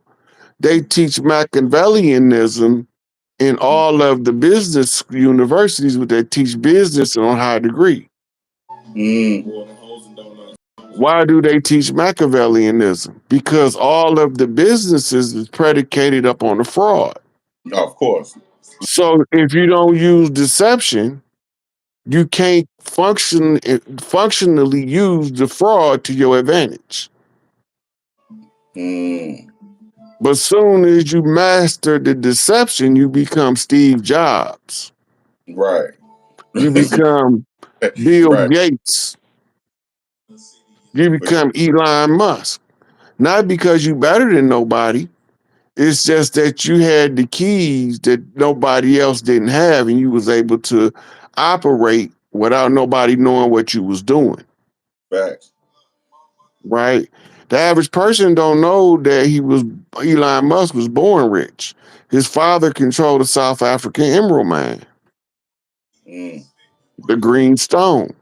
they teach Machiavellianism in all of the business universities where they teach business on a high degree. Mm. Why do they teach Machiavellianism? Because all of the businesses is predicated up on the fraud. Of course. So if you don't use deception, you can't functionally use the fraud to your advantage. Mm. But soon as you master the deception, you become Steve Jobs. Right. You become Bill Right. Gates. You become Elon Musk. Not because you better than nobody. It's just that you had the keys that nobody else didn't have, and you was able to operate without nobody knowing what you was doing. Facts. Right? The average person don't know that Elon Musk was born rich. His father controlled the South African emerald mine, Mm. the green stone.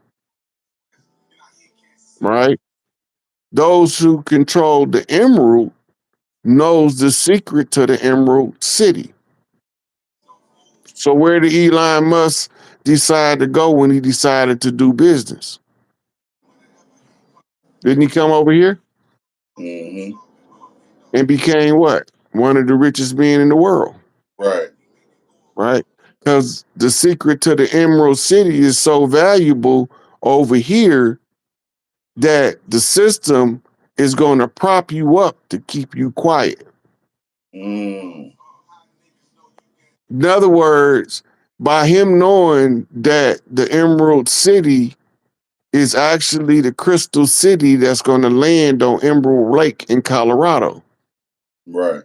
Right? Those who control the emerald knows the secret to the Emerald City. So where did Elon Musk decide to go when he decided to do business? Didn't he come over here Mm-hmm. and became what? One of the richest men in the world, Right. right? Because the secret to the Emerald City is so valuable over here that the system is going to prop you up to keep you quiet. Mm. In other words, by him knowing that the Emerald City is actually the crystal city that's going to land on Emerald Lake in Colorado. Right.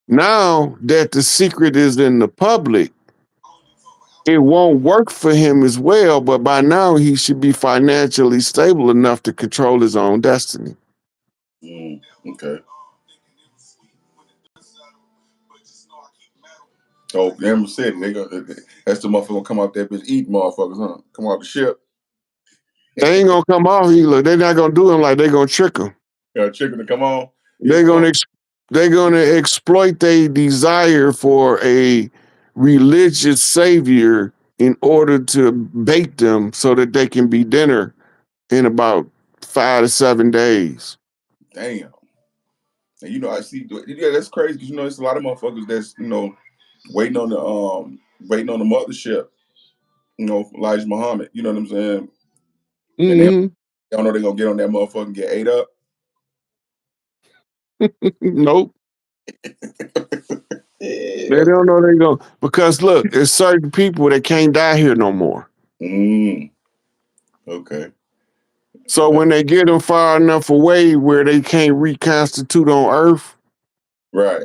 Now that the secret is in the public, it won't work for him as well, but by now he should be financially stable enough to control his own destiny. Mm. Okay. Oh, Emerald City. That's the motherfucker gonna come out there bitch eat motherfuckers, huh? Come off the ship. They ain't gonna come off either. They're not gonna do him like they're gonna trick him. Got a chicken to come on. They're gonna they're gonna exploit their desire for a religious savior in order to bait them so that they can be dinner in about 5 to 7 days. Damn. And I see. Yeah, that's crazy because there's a lot of motherfuckers that's waiting on the mothership. Elijah Muhammad. You know what I'm saying? And they Mm-hmm. don't know they're gonna get on that motherfucker and get ate up. Nope. They Yeah. don't know they go because look, there's certain people that can't die here no more. Mm. Okay. So when they get them far enough away where they can't reconstitute on Earth, Right.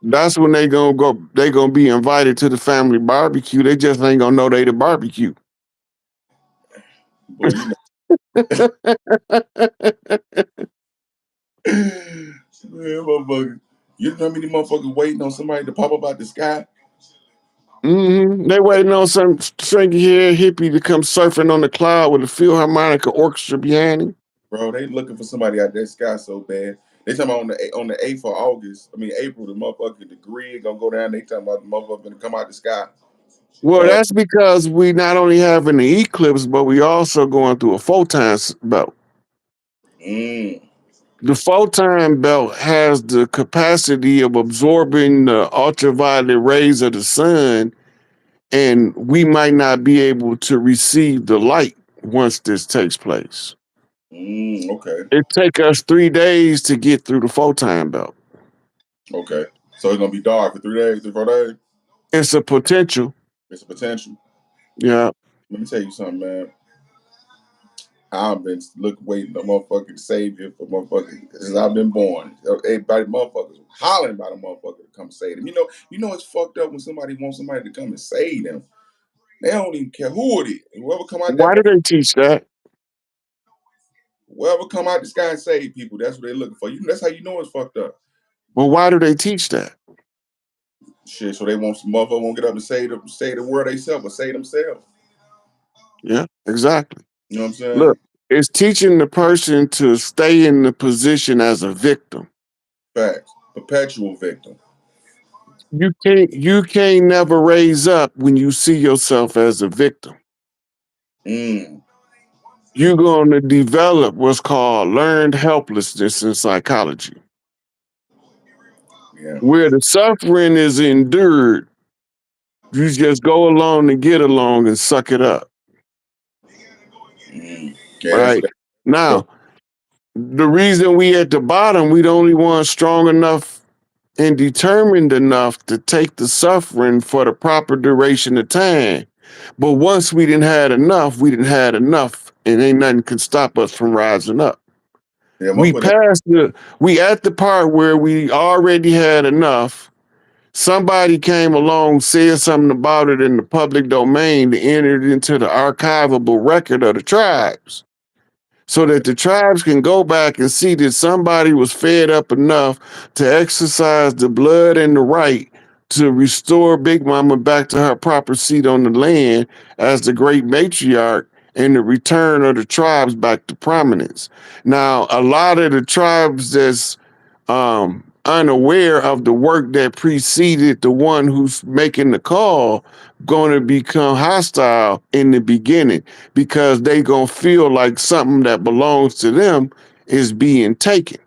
that's when they gonna go. They gonna be invited to the family barbecue. They just ain't gonna know they the barbecue. Boy, man, motherfucker. You know how many motherfuckers waiting on somebody to pop up out the sky? Mm-hmm. They waiting on some stringy hair hippie to come surfing on the cloud with a Philharmonic orchestra behind him. Bro, they looking for somebody out that sky so bad. They talking about on the 8th of August. I mean April, the motherfucker, the grid gonna go down. They talking about the motherfucker gonna come out the sky. Well, that's because we not only having the eclipse, but we also going through a photon belt. Mm. The photon belt has the capacity of absorbing the ultraviolet rays of the sun, and we might not be able to receive the light once this takes place. Okay. It take us 3 days to get through the photon belt. Okay. So it's gonna be dark for 3 days, 4 days. It's a potential. It's a potential. Yeah. Let me tell you something, man. I've been waiting a motherfucking savior for motherfucking since I've been born. Everybody motherfuckers hollering about a motherfucker to come save them. It's fucked up when somebody wants somebody to come and save them. They don't even care who it is. Whoever come out Why do they teach that? whoever come out the sky and save people, that's what they're looking for. That's how you know it's fucked up. Well, why do they teach that? Shit, so they want some motherfucker won't get up and say the word themselves, but say themselves. Yeah, exactly. You know what I'm saying? Look, it's teaching the person to stay in the position as a victim. Facts. Perpetual victim. You can't never raise up when you see yourself as a victim. Mm. You're going to develop what's called learned helplessness in psychology, Yeah. where the suffering is endured. You just go along and get along and suck it up. Mm. Yeah, that's Right what now, the reason we at the bottom, we the only one strong enough and determined enough to take the suffering for the proper duration of time. But once we didn't had enough, and ain't nothing can stop us from rising up. Yeah, We passed we at the part where we already had enough. Somebody came along, said something about it in the public domain to enter it into the archivable record of the tribes, so that the tribes can go back and see that somebody was fed up enough to exercise the blood and the right to restore Big Mama back to her proper seat on the land as the great matriarch and the return of the tribes back to prominence. Now, a lot of the tribes that's unaware of the work that preceded the one who's making the call going to become hostile in the beginning, because they going to feel like something that belongs to them is being taken,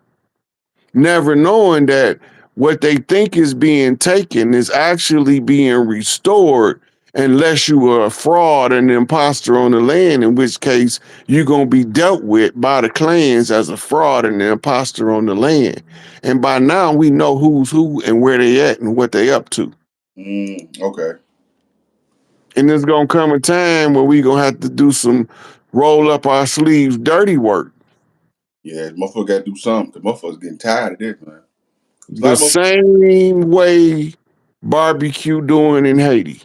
never knowing that what they think is being taken is actually being restored, unless you are a fraud and an imposter on the land, in which case you're going to be dealt with by the clans as a fraud and an imposter on the land. And by now we know who's who and where they at and what they up to. Okay. And there's going to come a time where we going to have to do some roll up our sleeves dirty work. Yeah, motherfucker got to do something. The motherfuckers getting tired of this, man. The same way barbecue doing in Haiti.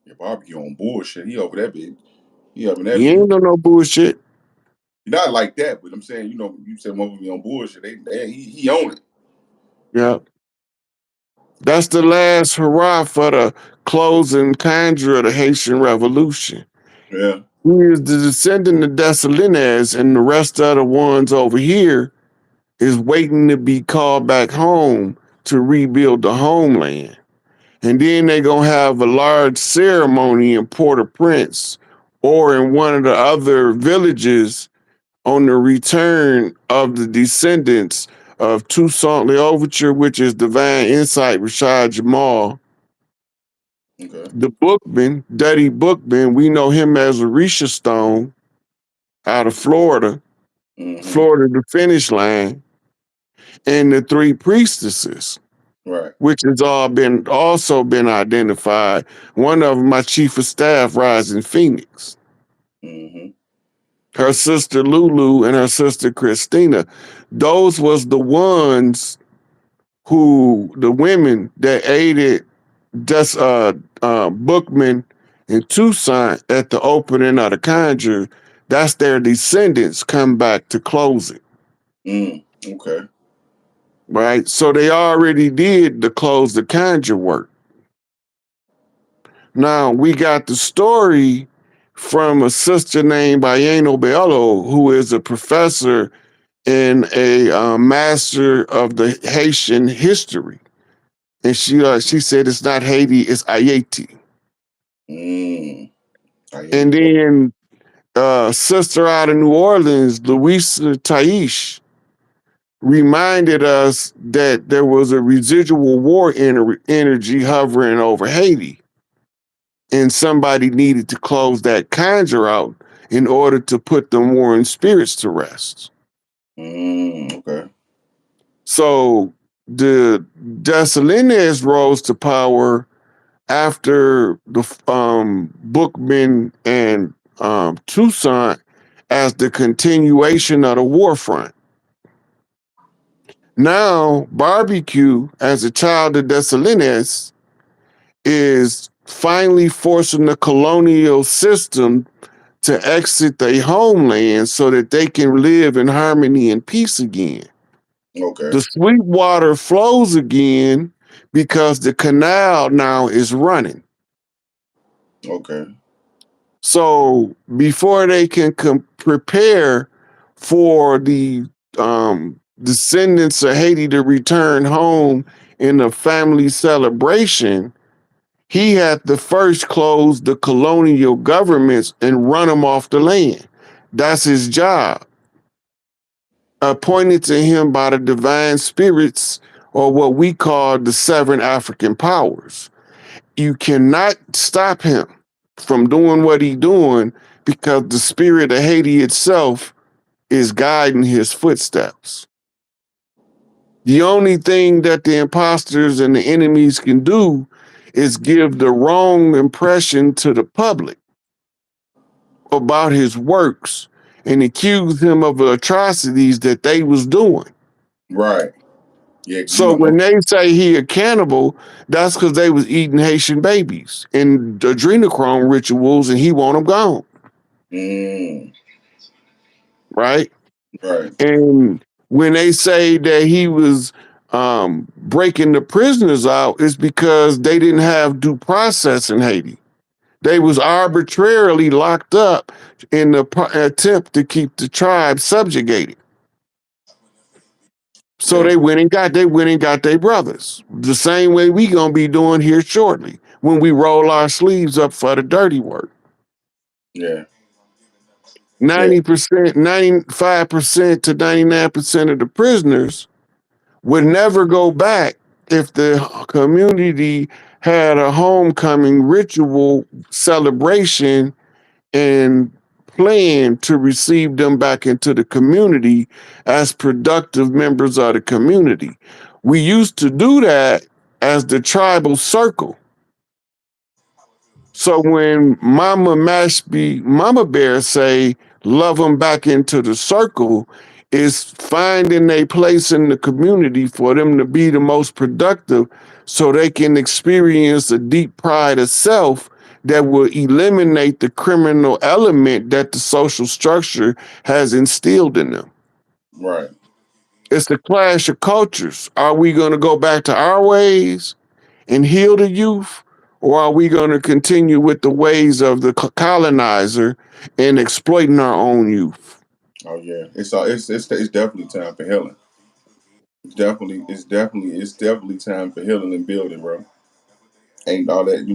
Yeah, barbecue on bullshit. He over that bitch. He up in that He bitch. ain't no bullshit. Not like that, but I'm saying, you said motherfucker on bullshit. He own it. Yeah. That's the last hurrah for the closing conjure of the Haitian Revolution. Yeah. He is the descendant of Dessalines, and the rest of the ones over here is waiting to be called back home to rebuild the homeland. And then they're going to have a large ceremony in Port-au-Prince or in one of the other villages on the return of the descendants of Toussaint L'Ouverture, which is Divine Insight, Rashad Jamal. Okay. The Bookman, Duddy Bookman, we know him as Orisha Stone out of Florida, Florida the finish line, and the three priestesses. Right. Which has also been identified. One of them, my chief of staff, Rising Phoenix. Her sister Lulu and her sister Christina. Those was the ones the women that aided Bookman and Toussaint at the opening of the conjure. That's their descendants come back to close it. Okay. Right? So they already did the close the conjure work. Now we got the story from a sister named Bayeno Bello, who is a professor and a master of the Haitian history. And she said it's not Haiti, it's Haiti. And then sister out of New Orleans, Louisa Taish, reminded us that there was a residual war energy hovering over Haiti. And somebody needed to close that conjure out in order to put the warring spirits to rest. Okay. So the Dessalines rose to power after the Bookman and Toussaint as the continuation of the war front. Now, Barbecue, as a child of Dessalines, is finally forcing the colonial system to exit their homeland so that they can live in harmony and peace again. Okay. The sweet water flows again because the canal now is running. Okay. So before they can prepare for the descendants of Haiti to return home in a family celebration, he had to first close the colonial governments and run them off the land. That's his job. Appointed to him by the divine spirits, or what we call the seven African powers. You cannot stop him from doing what he's doing because the spirit of Haiti itself is guiding his footsteps. The only thing that the imposters and the enemies can do is give the wrong impression to the public about his works and accuse him of the atrocities that they was doing. Right. Yeah, you So know. when they say he a cannibal, that's because they was eating Haitian babies and adrenochrome rituals, and he want them gone. Mm, Right? right. And when they say that he was breaking the prisoners out, it's because they didn't have due process in Haiti. They was arbitrarily locked up in the attempt to keep the tribe subjugated. So Yep. they went and got their brothers. The same way we gonna be doing here shortly when we roll our sleeves up for the dirty work. Yeah. Yeah. 90%, 95% to 99% of the prisoners would never go back if the community had a homecoming ritual celebration and plan to receive them back into the community as productive members of the community. We used to do that as the tribal circle. So when Mama Bear say, love them back into the circle, is finding a place in the community for them to be the most productive so they can experience a deep pride of self that will eliminate the criminal element that the social structure has instilled in them. Right. It's the clash of cultures. Are we going to go back to our ways and heal the youth? Or are we going to continue with the ways of the colonizer and exploiting our own youth? Oh yeah. It's definitely time for healing. It's definitely time for healing and building, bro. Ain't all that,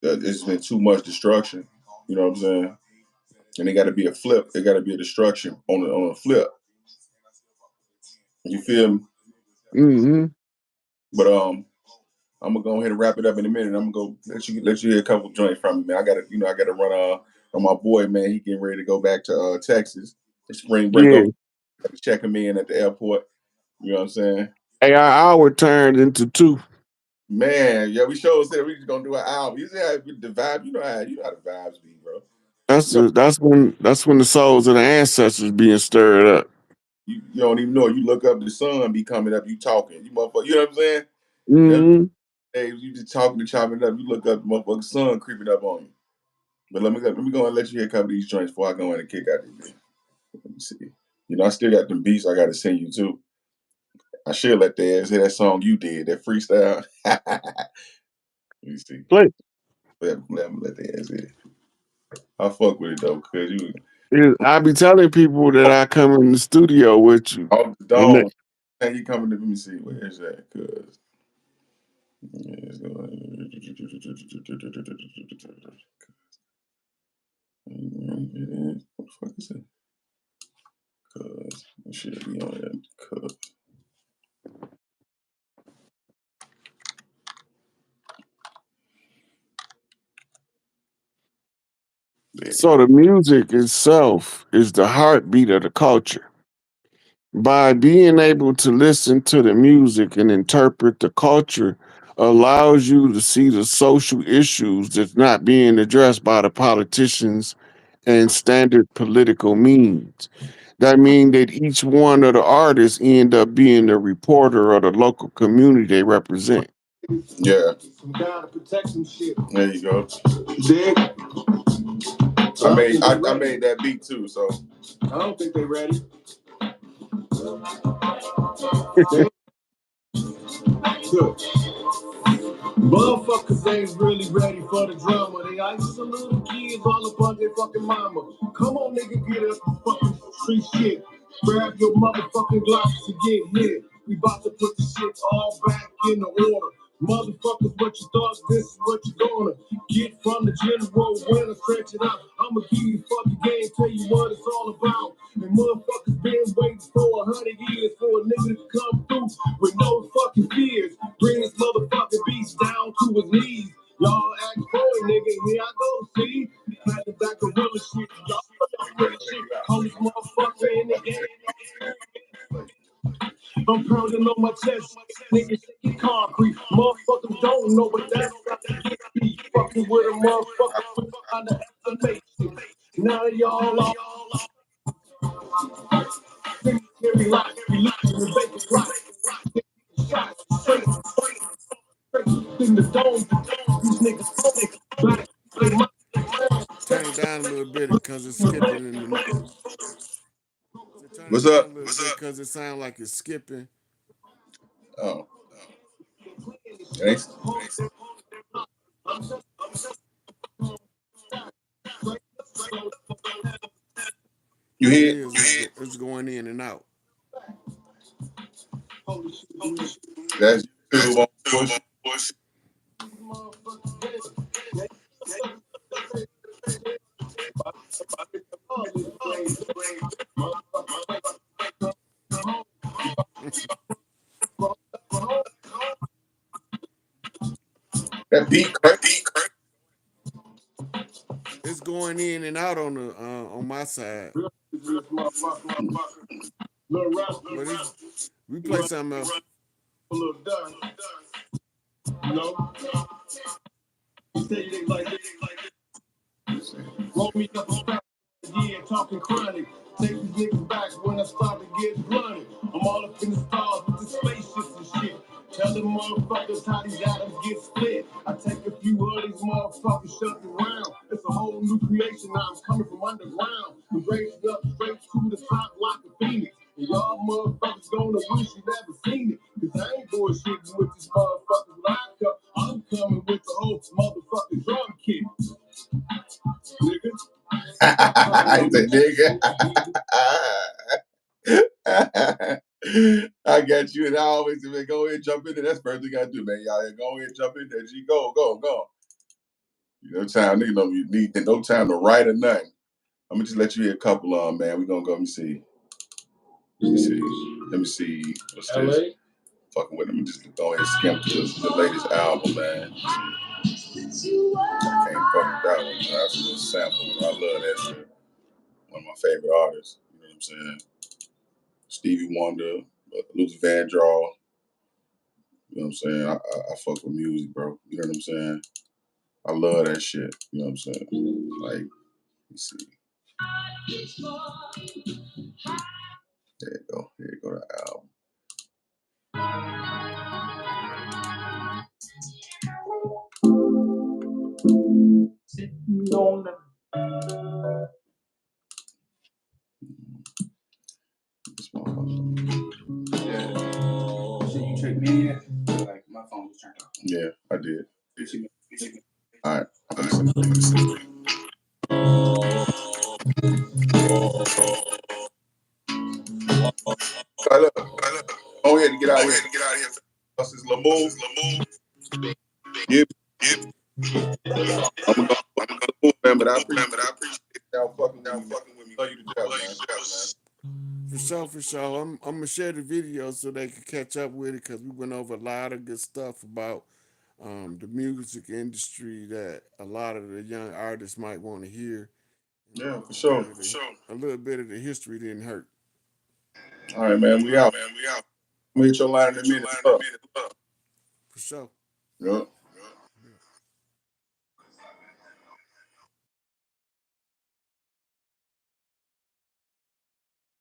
it's been too much destruction. You know what I'm saying? And they got to be a flip. They got to be a destruction on a flip. You feel me? Mm-hmm. But I'm gonna go ahead and wrap it up in a minute. I'm gonna go let you hear a couple joints from me, man. I gotta run on my boy, man. He getting ready to go back to Texas. It's spring break Yeah. over. Got to check him in at the airport. You know what I'm saying? Hey, our hour turned into two. Man, yeah, we sure said we was gonna do an album. You see how the vibe, you know how the vibes be, bro. That's You know, the, that's when the souls of the ancestors being stirred up. you don't even know. You look up, the sun be coming up, you talking. You motherfucker, you know what I'm saying? That Mm-hmm. day you just talking and chopping it up, you look up, the motherfucking sun creeping up on you. But let me go and let you hear a couple of these joints before I go in and kick out this. Let me see. I still got them beats I gotta send you too. I should let the ass hear that song you did, that freestyle. Let me see. Play. Let the ass hear. I fuck with it though, cause you I be telling people that I come in the studio with you. off the And they, dome. And you coming to let me see where is that? Cause yeah, it's going. What the fuck is it? Cause it should be on that. Cause there you so the music itself is the heartbeat of the culture. By being able to listen to the music and interpret the culture allows you to see the social issues that's not being addressed by the politicians and standard political means. That means that each one of the artists end up being the reporter of the local community they represent. yeah. Some kind of protection shit. There you go. Dig. I made that beat too, so I don't think they ready. Good. Motherfuckers ain't really ready for the drama. They ice the little kids all up on their fucking mama. Come on, nigga, get up and fucking street shit. Grab your motherfucking Glocks to get hit. We about to put the shit all back in the order. Motherfuckers, what you thought, this is what you gonna get from the general when I stretch it out. I'ma give you the fucking game, tell you what it's all about. And motherfuckers been waiting for 100 years for a nigga to come through with no fucking fears. Bring this motherfucking beast down to his knees. Y'all act boy, nigga, here I go, see? Had the back of real shit, y'all real shit. Coldest motherfucker in the game. I'm pounding on my chest, niggas shaking concrete. Motherfuckers don't know, but that's got to get me. Fucking with a motherfucker with kind of estimation. Now y'all are every lie, the shots straight in the dome. These niggas Turn it down a little bit because it's skipping in the. What's up? Because it sounds like it's skipping. Oh. Thanks. You hear? It's going in and out. That's YouTube on push. That beat crack. It's going in and out on the on my side. But we play something else. Roll me up a strap, yeah, talking chronic. Take these niggas back when I start to get blunted. I'm all up in the stars with the spaceships and shit. Tell them motherfuckers how these atoms get split. I take a few of these motherfuckers, shut around. It's a whole new creation. Now I'm coming from underground. I'm raised up straight to the top like a phoenix. And y'all motherfuckers gonna wish you never seen it. Cause I ain't bullshitting with these motherfuckers locked up. I'm coming with the whole motherfucking drum kit. Nigga. I said, nigga. I got you, and I always say, go ahead, jump in there. That's the first thing I do, man. Y'all go ahead, jump in there. G, go. You know, time, nigga, don't need no time to write or nothing. I'm gonna just let you hear a couple of them, man. We're gonna go. Let me see. What's LA? This? Fucking with them. Just go ahead and skim through the latest album, man. I can't fuck with that one. That's a little sample. I love that shit. One of my favorite artists. You know what I'm saying? Stevie Wonder, Luther Vandross. You know what I'm saying? I fuck with music, bro. You know what I'm saying? I love that shit. You know what I'm saying? Like, let's see. There you go. Here you go, the album. Sitting on the yeah. So you check me yet? Like my phone was turned off. Yeah, I did. All right. Go ahead and get out of here. This is Lamou. Yeah. I'm gonna go, man, but I appreciate y'all fucking with me. Love you to death, man. For sure. I'm gonna share the video so they can catch up with it because we went over a lot of good stuff about the music industry that a lot of the young artists might want to hear. Yeah, for sure. A little bit of the history didn't hurt. All right, man. We out. I'm gonna hit your line in a minute. For sure. Yeah.